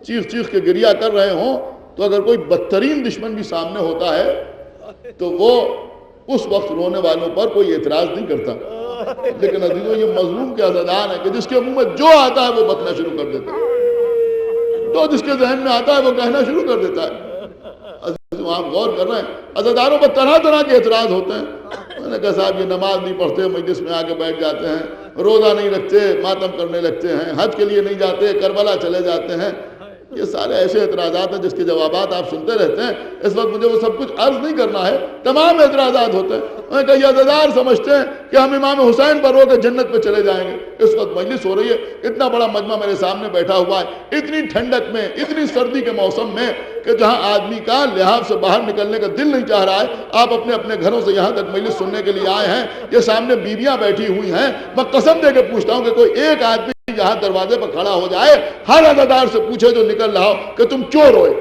چیخ چیخ کے گریہ کر رہے ہوں، تو اگر کوئی بدترین دشمن بھی سامنے ہوتا ہے تو وہ اس وقت رونے والوں پر کوئی اعتراض نہیں کرتا۔ لیکن عزیزوں، یہ مظلوم کے عزادار ہے کہ جس کے منہ میں جو آتا ہے وہ بکنا شروع کر دیتا ہے، جو جس کے ذہن میں آتا ہے وہ کہنا شروع کر دیتا ہے۔ عزیزوں، آپ غور کر رہے ہیں، عزاداروں پر طرح طرح کے اعتراض ہوتے ہیں۔ میں نے کہا صاحب یہ نماز نہیں پڑھتے، مجلس میں آ کے بیٹھ جاتے ہیں، روزہ نہیں رکھتے، ماتم کرنے لگتے ہیں، حج کے لیے نہیں جاتے، کربلا چلے جاتے ہیں۔ یہ سارے ایسے اعتراضات ہیں جس کے جوابات آپ سنتے رہتے ہیں۔ اس وقت مجھے وہ سب کچھ عرض نہیں کرنا ہے، تمام اعتراضات ہوتے ہیں۔ میں کہا یہ عزادار سمجھتے ہیں کہ ہم امام حسین پر رو کے جنت میں چلے جائیں گے۔ اس وقت مجلس ہو رہی ہے، اتنا بڑا مجمع میرے سامنے بیٹھا ہوا ہے، اتنی ٹھنڈک میں، اتنی سردی کے موسم میں کہ جہاں آدمی کا لحاظ سے باہر نکلنے کا دل نہیں چاہ رہا ہے، آپ اپنے اپنے گھروں سے یہاں تک مجلس سننے کے لیے آئے ہیں۔ یہ سامنے بیویاں بیٹھی ہوئی ہیں، میں قسم دے کے پوچھتا ہوں کہ کوئی ایک آدمی یہاں دروازے پر کھڑا ہو جائے، ہر عزادار سے پوچھے جو نکل رہا ہو کہ تم کیوں روئے؟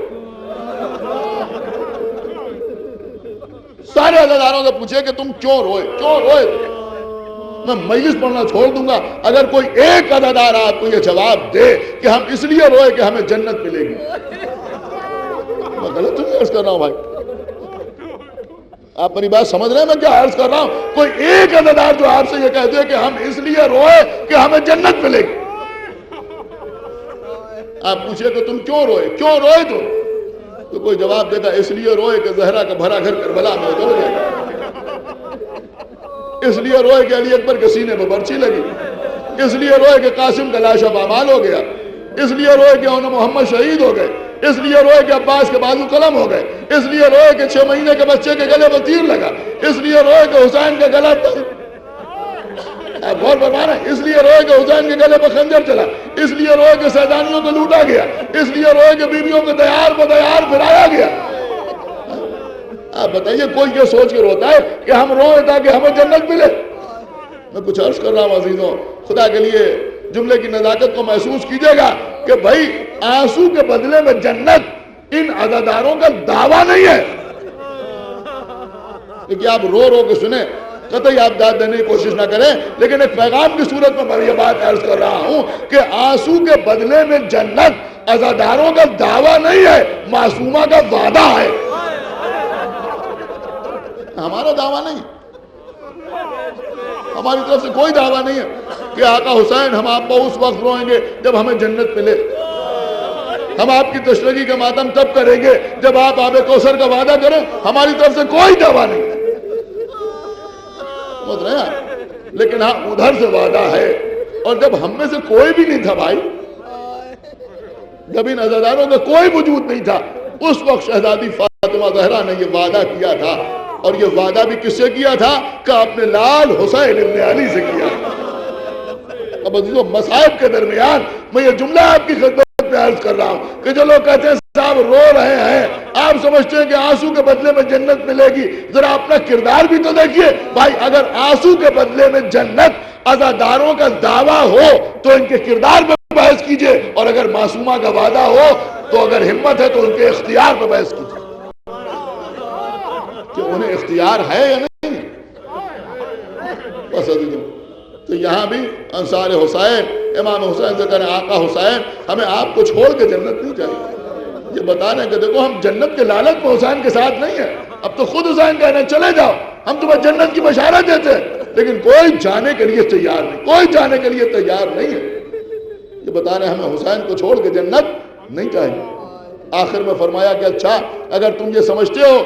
سارے عزاداروں سے پوچھے کہ تم کیوں روئے، کیوں روئے؟ میں مجلس پڑھنا چھوڑ دوں گا اگر کوئی ایک عزادار آپ کو یہ جواب دے کہ ہم اس لیے روئے کہ ہمیں جنت ملے گی۔ میں غلط تو نہیں عرض کر رہا ہوں بھائی، آپ میری بات سمجھ رہے ہیں میں کیا عرض کر رہا ہوں؟ کوئی ایک عزادار جو آپ سے یہ کہتے ہیں کہ ہم اس لیے روئے کہ ہمیں جنت ملے گی۔ آپ پوچھے کہ تم کیوں روئے، کیوں روئے تو کوئی جواب دیتا اس لیے روئے کہ زہرا کا بھرا گھر کربلا میں اجڑ گیا، اس لیے روئے کہ علی اکبر کے سینے پر برچی لگی، اس لیے روئے کہ قاسم کا لاشا پامال ہو گیا، اس لیے روئے کہ انہوں محمد شہید ہو گئے، اس لیے روئے کہ عباس کے بازو قلم ہو گئے، اس لیے روئے کہ 6 مہینے کے بچے کے گلے پر تیر لگا، اس لیے روئے کہ حسین کا گلا آپ غور فرما رہے ہیں، اس لیے روئے کہ حسین کے گلے پر خنجر چلا، اس لیے روئے کہ سیدانیوں کو لوٹا گیا، اس لیے روئے کہ بیویوں کو دیار بدیار پھرایا گیا۔ آپ بتائیے کوئی یہ سوچ کے روتا ہے کہ ہم روئے تاکہ ہمیں جنت ملے؟ میں کچھ عرض کر رہا ہوں عزیزوں، خدا کے لیے جملے کی نزاکت کو محسوس کیجئے گا کہ بھائی آنسو کے بدلے میں جنت ان عزاداروں کا دعویٰ نہیں ہے۔ لیکن آپ رو رو کے سنیں، قطعی آپ داد دینے کی کوشش نہ کریں، لیکن ایک پیغام کی صورت میں میں یہ بات عرض کر رہا ہوں کہ آنسو کے بدلے میں جنت عزاداروں کا دعویٰ نہیں ہے، معصومہ کا وعدہ ہے، ہمارا دعویٰ نہیں، ہماری طرف سے کوئی دعویٰ نہیں ہے کہ آقا حسین ہم آپ کو اس وقت روئیں گے جب ہمیں جنت ملے، ہم آپ کی تشنگی کا ماتم تب کریں گے جب آپ آب کوثر کا وعدہ کریں، ہماری طرف سے کوئی دعویٰ نہیں ہے، سمجھ رہے ہیں؟ لیکن ہاں ادھر سے وعدہ ہے، اور جب ہم میں سے کوئی بھی نہیں تھا بھائی، جب ان عزاداروں کا کوئی وجود نہیں تھا، اس وقت شہزادی فاطمہ زہرا نے یہ وعدہ کیا تھا، اور یہ وعدہ بھی کس سے کیا تھا کہ اپنے لال حسین ابن علی سے کیا۔ اب عزیزوں، مصائب کے درمیان میں یہ جملہ آپ کی خدمت میں عرض کر رہا ہوں کہ جو لوگ کہتے ہیں صاحب رو رہے ہیں، آپ سمجھتے ہیں کہ آنسو کے بدلے میں جنت ملے گی، ذرا اپنا کردار بھی تو دیکھیے بھائی۔ اگر آنسو کے بدلے میں جنت عزاداروں کا دعویٰ ہو تو ان کے کردار پر بحث کیجئے، اور اگر معصومہ کا وعدہ ہو تو اگر ہمت ہے تو ان کے اختیار پر بحث کیجئے۔ کہ انہیں اختیار ہے یا نہیں؟ بس عزیزوں، تو یہاں بھی انصار حسین امام حسین سے کہنے آقا حسین ہمیں آپ کو چھوڑ کے جنت نہیں چاہیے. یہ بتا رہے ہیں کہ دیکھو ہم جنت کے لالچ میں حسین کے ساتھ نہیں ہیں. اب تو خود حسین کہہ رہے ہیں چلے جاؤ، ہم تمہیں جنت کی بشارت دیتے ہیں، لیکن کوئی جانے کے لیے تیار نہیں، کوئی جانے کے لیے تیار نہیں ہے. یہ بتا رہے ہیں ہمیں حسین کو چھوڑ کے جنت نہیں چاہیے. آخر میں فرمایا کہ اچھا اگر تم یہ سمجھتے ہو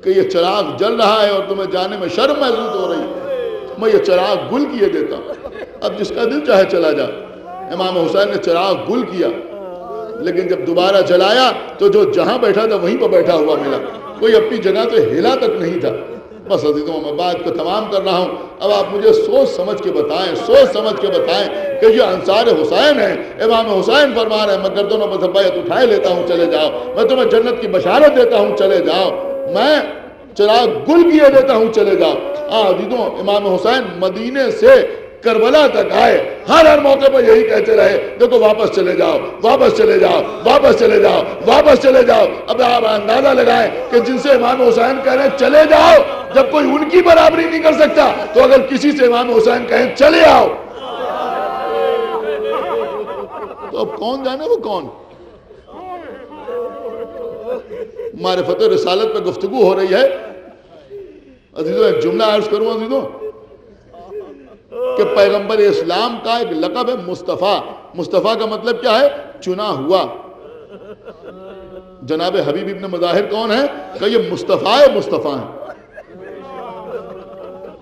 کہ یہ چراغ جل رہا ہے اور تمہیں جانے میں شرم محسوس ہو رہی ہے، میں یہ چراغ گل کیے دیتا ہوں، اب جس کا دل چاہے چلا جا. امام حسین نے چراغ گل کیا، لیکن جب دوبارہ جلایا تو جو جہاں بیٹھا تھا وہیں پہ بیٹھا ہوا ملا، کوئی اپنی جگہ سے ہلا تک نہیں تھا. بس عزیزوں میں بات کو تمام کر رہا ہوں. اب آپ مجھے سوچ سمجھ کے بتائیں، سوچ سمجھ کے بتائیں کہ یہ انصار حسین ہیں. امام حسین فرما رہے ہیں میں گردنوں پر سے بیعت اٹھائے لیتا ہوں، چلے جاؤ. میں تمہیں جنت کی بشارت دیتا ہوں، چلے جاؤ. میں چراغ گل کیے دیتا ہوں، چلے جاؤ. عزیزوں امام حسین مدینے سے کربلا تک آئے، ہر موقع پر یہی کہتے رہے دیکھو واپس چلے جاؤ، واپس چلے جاؤ، واپس چلے جاؤ، واپس چلے جاؤ. اب آپ اندازہ لگائیں کہ جن سے امام حسین کہہ رہے ہیں چلے جاؤ، جب کوئی ان کی برابری نہیں کر سکتا تو اگر کسی سے امام حسین کہیں چلے آؤ تو اب کون جانے وہ کون. معرفت رسالت پہ گفتگو ہو رہی ہے. عزیزوں ایک جملہ عرض کروں عزیزوں کہ پیغمبر اسلام کا ایک لقب ہے مصطفیٰ. مصطفیٰ کا مطلب کیا ہے؟ چنا ہوا. جناب حبیب ابن مظاہر کون ہے؟ کہ یہ مصطفیٰ مصطفیٰ ہیں،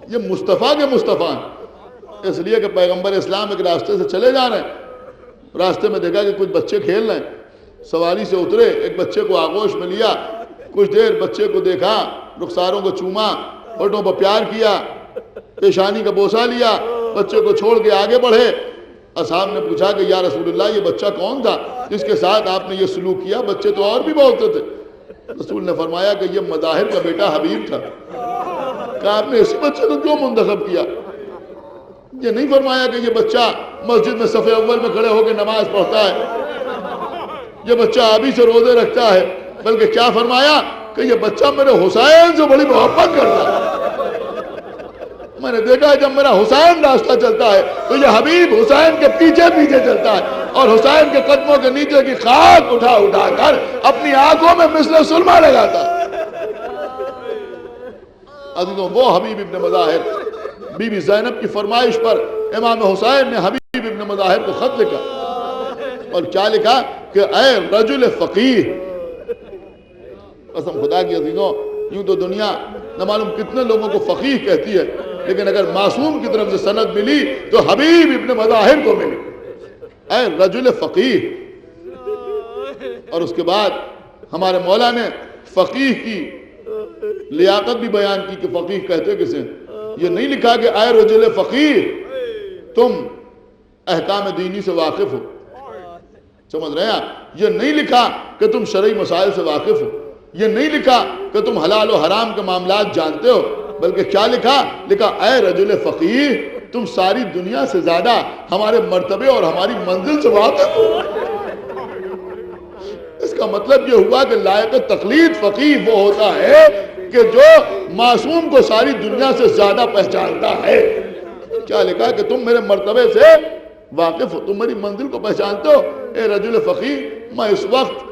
یہ مصطفیٰ کے مصطفیٰ ہیں. اس لیے کہ پیغمبر اسلام ایک راستے سے چلے جا رہے ہیں، راستے میں دیکھا کہ کچھ بچے کھیل رہے ہیں، سواری سے اترے، ایک بچے کو آغوش میں لیا، کچھ دیر بچے کو دیکھا، رخساروں کو چوما، ہونٹوں پر پیار کیا، پیشانی کا بوسہ لیا، بچے کو چھوڑ کے آگے بڑھے. اصحاب نے پوچھا کہ یا رسول اللہ یہ بچہ کون تھا جس کے ساتھ آپ نے یہ سلوک کیا؟ بچے تو اور بھی بہت تھے. رسول نے فرمایا کہ یہ مظاہر کا بیٹا حبیب تھا. کہ آپ نے اسی بچے کو کیوں منتخب کیا؟ یہ نہیں فرمایا کہ یہ بچہ مسجد میں صف اول میں کھڑے ہو کے نماز پڑھتا ہے، یہ بچہ ابھی سے روزے رکھتا ہے، بلکہ کیا فرمایا کہ یہ بچہ میرے حسین سے بڑی محبت کرتا ہے. میں نے دیکھا ہے جب میرا حسین راستہ چلتا ہے تو یہ حبیب حسین کے پیچھے پیچھے چلتا ہے اور حسین کے قدموں کے نیچے کی خاک اٹھا اٹھا کر اپنی آنکھوں میں مثل سرما لگاتا ہے. عزیزوں وہ حبیب ابن مظاہر، بی بی زینب کی فرمائش پر امام حسین نے حبیب ابن مظاہر کو خط لکھا اور کیا لکھا کہ اے رجل فقیہ. قسم خدا کی عزیزوں یوں تو دنیا نہ معلوم کتنے لوگوں کو فقیہ کہتی ہے، لیکن اگر معصوم کی طرف سے سند ملی تو حبیب ابن مظاہر کو ملی. اے رجل فقیہ. اور اس کے بعد ہمارے مولا نے فقیہ کی لیاقت بھی بیان کی کہ فقیہ کہتے کسے. یہ نہیں لکھا کہ اے رجل فقیہ تم احکام دینی سے واقف ہو، سمجھ رہے ہیں؟ یہ نہیں لکھا کہ تم شرعی مسائل سے واقف ہو، یہ نہیں لکھا کہ تم حلال و حرام کے معاملات جانتے ہو، بلکہ کیا لکھا؟ لکھا اے رجل فقیہ تم ساری دنیا سے زیادہ ہمارے مرتبے اور ہماری منزل سے واقف ہو. اس کا مطلب یہ ہوا کہ لائق تقلید فقیہ وہ ہوتا ہے کہ جو معصوم کو ساری دنیا سے زیادہ پہچانتا ہے. کیا لکھا کہ تم میرے مرتبے سے واقف ہو، تم میری منزل کو پہچانتے ہو. اے رجل فقیہ میں اس وقت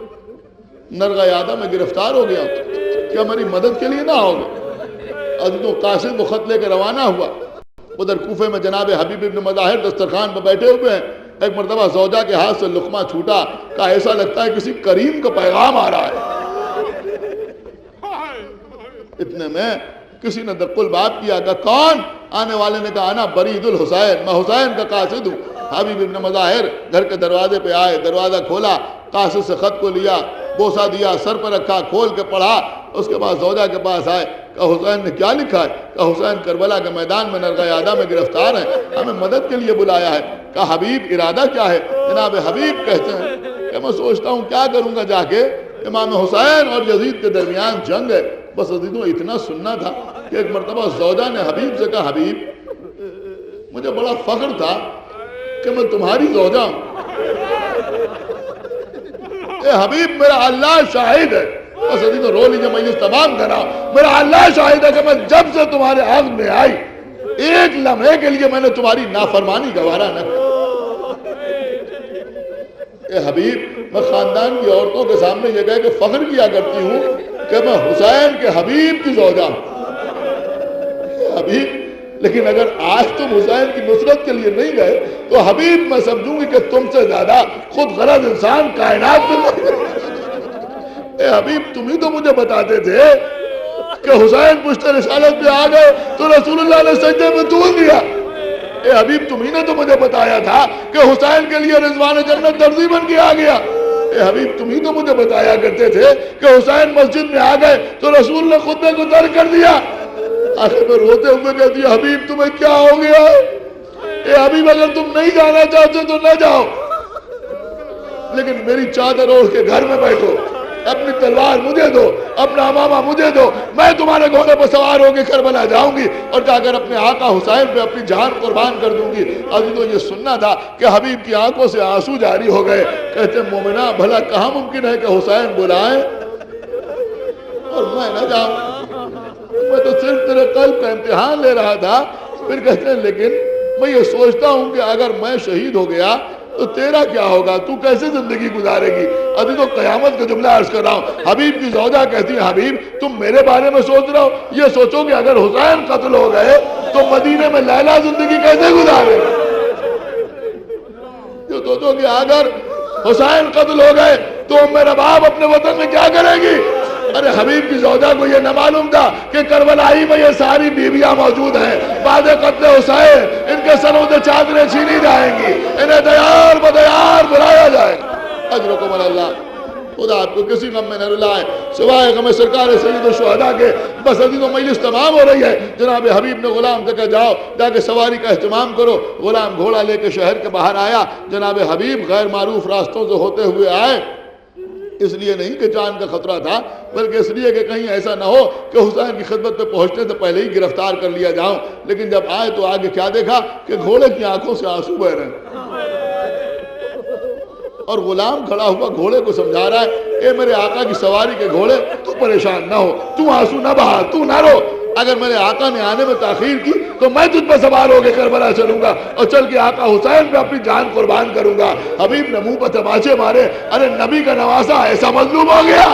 نرغہ یادہ میں گرفتار ہو گیا ہوں، کیا میری مدد کے لیے نہ ہوگا؟ عزیزوں قاصد وہ خط لے کے روانہ ہوا. ادھر کوفے میں جناب حبیب ابن مظاہر دسترخوان پر بیٹھے ہوئے ہیں. ایک مرتبہ زوجہ کے ہاتھ سے لقمہ چھوٹا، کہا ایسا لگتا ہے کسی کریم کا پیغام آ رہا ہے. اتنے میں کسی نے دق الباب کیا، کہا کون؟ آنے والے نے کہا انا برید الحسین، میں حسین کا قاصد ہوں. حبیب ابن مظاہر گھر کے دروازے پہ آئے، دروازہ کھولا، قاصد سے خط کو لیا، بوسہ دیا، سر پر رکھا، کھول کے پڑھا. اس کے بعد زوجہ کے پاس آئے، کہا حسین نے کیا لکھا ہے؟ کہا حسین کربلا کے میدان میں نرغہ یادہ میں گرفتار ہیں، ہمیں مدد کے لیے بلایا ہے. کہا حبیب ارادہ کیا ہے؟ جناب حبیب کہتے ہیں کہ میں سوچتا ہوں کیا کروں گا جا کے، امام حسین اور یزید کے درمیان جنگ ہے. بس عزیزوں اتنا سننا تھا کہ ایک مرتبہ زوجہ نے حبیب سے کہا حبیب مجھے بڑا فخر تھا کہ میں تمہاری زوجہ ہوں، اے حبیب میرا اللہ شاہد ہے، بس ابھی تو رو لیجیے مجلس تمام کرا، میرا اللہ شاہد ہے کہ میں جب سے تمہارے آنکھ میں آئی ایک لمحے کے لیے میں نے تمہاری نافرمانی گوارا نہ کی۔ اے حبیب میں خاندان کی عورتوں کے سامنے یہ کہہ کہ فخر کیا کرتی ہوں کہ میں حسین کے حبیب کی زوجہ ہوں۔ حبیب لیکن اگر آج تم حسین کی نصرت کے لیے نہیں گئے تو حبیب میں سمجھوں گی کہ تم سے زیادہ خود غرض انسان کائنات میں نہیں۔ اے حبیب تم ہی تو مجھے بتاتے تھے کہ حسین پشت رسالت پہ آ گئے تو رسول اللہ نے سجدے میں طول دیا۔ اے حبیب تم ہی نے تو مجھے بتایا تھا کہ حسین کے لیے رضوان جنت درزی بن کے آ گیا۔ اے حبیب تم ہی تو مجھے بتایا کرتے تھے کہ حسین مسجد میں آ گئے تو رسول نے خطبے کو ترک کر دیا۔ آخر میں روتے ہوئے کہتی ہے حبیب تمہیں کیا ہو گیا؟ اے حبیب اگر تم نہیں جانا چاہتے تو نہ جاؤ، لیکن میری چادر اوڑھ کے گھر میں بیٹھو، اپنی تلوار مجھے دو، اپنا امامہ مجھے دو، میں تمہارے گھوڑے پر سوار ہو کے کربلا جاؤں گی اور جا کر اپنے آقا حسین پہ اپنی جان قربان کر دوں گی۔ ابھی تو یہ سننا تھا کہ حبیب کی آنکھوں سے آنسو جاری ہو گئے۔ کہتے ہیں مومنہ بھلا کہاں ممکن ہے کہ حسین بلائیں اور میں نہ جاؤں؟ میں تو صرف تیرے قلب کا امتحان لے رہا تھا۔ پھر کہتے ہیں لیکن میں یہ سوچتا ہوں کہ اگر میں شہید ہو گیا تو تیرا کیا ہوگا، تو کیسے زندگی گزارے گی؟ ابھی تو قیامت کا جملہ عرض کر رہا ہوں۔ حبیب کی زوجہ کہتی ہے حبیب تم میرے بارے میں سوچ رہے ہو، یہ سوچو کہ اگر حسین قتل ہو گئے تو مدینے میں لیلا زندگی کیسے گزارے؟ یہ سوچو کہ اگر حسین قتل ہو گئے تو میرا باپ اپنے وطن میں کیا کرے گی؟ ارے حبیب کی زوجہ کو یہ نہ معلوم تھا کہ کربلائی میں یہ ساری بیویاں موجود ہیں، بعد قتل حسین ان کے سروں سے چادریں چھینی جائیں گی، انہیں دیار بدیار بلایا جائے گا۔ اجرکم اللہ، خدا آپ کو کسی غم میں نہ رلائے سوائے غم سرکار سید الشہداء کے۔ بس ابھی تو مجلس تمام ہو رہی ہے، جناب حبیب نے غلام سے کہا جاؤ جا کے سواری کا اہتمام کرو۔ غلام گھوڑا لے کے شہر کے باہر آیا۔ جناب حبیب غیر معروف راستوں سے ہوتے ہوئے آئے، اس لیے نہیں کہ جان کا خطرہ تھا بلکہ اس لیے کہ کہیں ایسا نہ ہو کہ حسین کی خدمت پہ پہنچنے سے پہلے ہی گرفتار کر لیا جاؤں۔ لیکن جب آئے تو آگے کیا دیکھا کہ گھوڑے کی آنکھوں سے آنسو بہ رہے ہیں اور غلام کھڑا ہوا گھوڑے کو سمجھا رہا ہے اے میرے آقا کی سواری کے گھوڑے تو پریشان نہ ہو، تو آنسو نہ بہا، تو نہ رو، اگر میرے آقا نے آنے میں تاخیر کی تو میں تجھ پر سوار ہو کے کربلا چلوں گا اور چل کے آقا حسین پہ اپنی جان قربان کروں گا۔ حبیب نے منہ پر تماچے مارے، ارے نبی کا نواسا ایسا مظلوم ہو گیا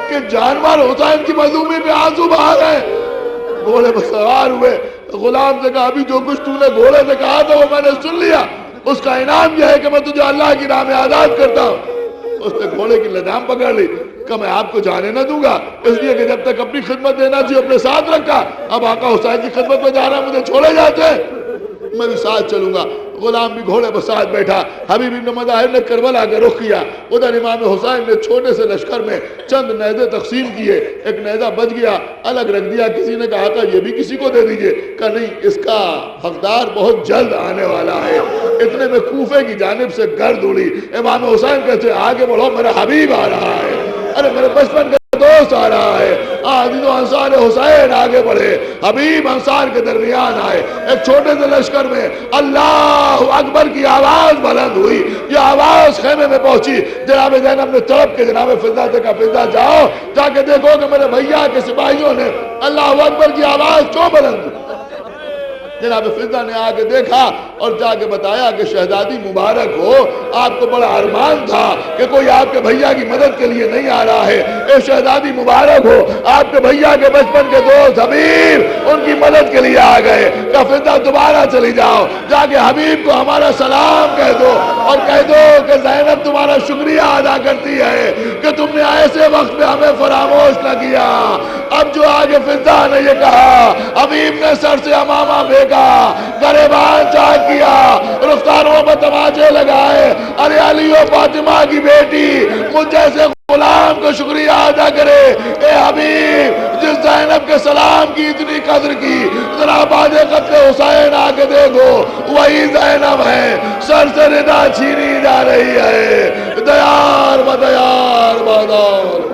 کہ جانور حسین کی مظلومی پہ آنسو بہا رہے ہیں۔ گھوڑے پر سوار ہوئے، غلام سے کہا ابھی جو کچھ تو نے گھوڑے سے کہا تھا وہ میں نے سن لیا، اس کا انعام یہ ہے کہ میں تجھے اللہ کی راہ میں آزاد کرتا ہوں۔ اس نے گھوڑے کی لگام پکڑ لی کہ میں آپ کو جانے نہ دوں گا، اس لیے کہ جب تک اپنی خدمت دینا چاہیے اپنے ساتھ رکھا، اب آقا حسین کی خدمت میں جا رہا مجھے چھوڑے جاتے ہیں، میں بھی ساتھ چلوں گا۔ غلام بھی گھوڑے پر ساتھ بیٹھا۔ حبیب ابن مظاہر نے کربلا کا رخ کیا، ادھر امام حسین نے چھوٹے سے لشکر میں چند نیزے تقسیم کیے، ایک نیزہ بچ گیا الگ رکھ دیا، کسی نے کہا تھا یہ بھی کسی کو دے دیجئے، کہا نہیں اس کا حقدار بہت جلد آنے والا ہے۔ اتنے میں کوفے کی جانب سے گرد اڑی، امام حسین کہتے آگے بڑھو میرا حبیب آ رہا ہے، ارے میرے بچپن کا دوست آ رہا ہے۔ عزیز و انصار حسین آگے بڑھے، حبیب انصار کے درمیان آئے، ایک چھوٹے سے لشکر میں اللہ اکبر کی آواز بلند ہوئی، یہ آواز خیمے میں پہنچی۔ جناب زینب نے تڑپ کے جناب فضہ سے کہا فضہ جاؤ جا کے دیکھو کہ میرے بھیا کے سپاہیوں نے اللہ اکبر کی آواز کیوں بلند ہوئی۔ جناب فضہ نے آگے دیکھا اور جا کے بتایا کہ شہزادی مبارک ہو، آپ کو بڑا ارمان تھا کہ کوئی آپ کے بھیا کی مدد کے لیے نہیں آ رہا ہے، اے شہزادی مبارک ہو، آپ کے بھیا کے بچپن کے دوست حبیب ان کی مدد کے لیے آ گئے۔ کہ فضہ دوبارہ چلی جاؤ، جا کے حبیب کو ہمارا سلام کہہ دو اور کہہ دو کہ زینب تمہارا شکریہ ادا کرتی ہے کہ تم نے ایسے وقت میں ہمیں فراموش نہ کیا۔ اب جو آگے فضہ نے یہ کہا، حبیب نے سر سے امامہ بھیگا، گریبان چاک کیا، رفتاروں پر تماچے لگائے، ارے علی و فاطمہ کی بیٹی مجھ جیسے غلام کو شکریہ ادا کرے۔ اے حبیب جس زینب کے سلام کی اتنی قدر کی، ذرا بعد قتل حسین آ کے دیکھو وہی زینب ہے، سر سے ردا چھینی جا رہی ہے، دیار بدیار بادار۔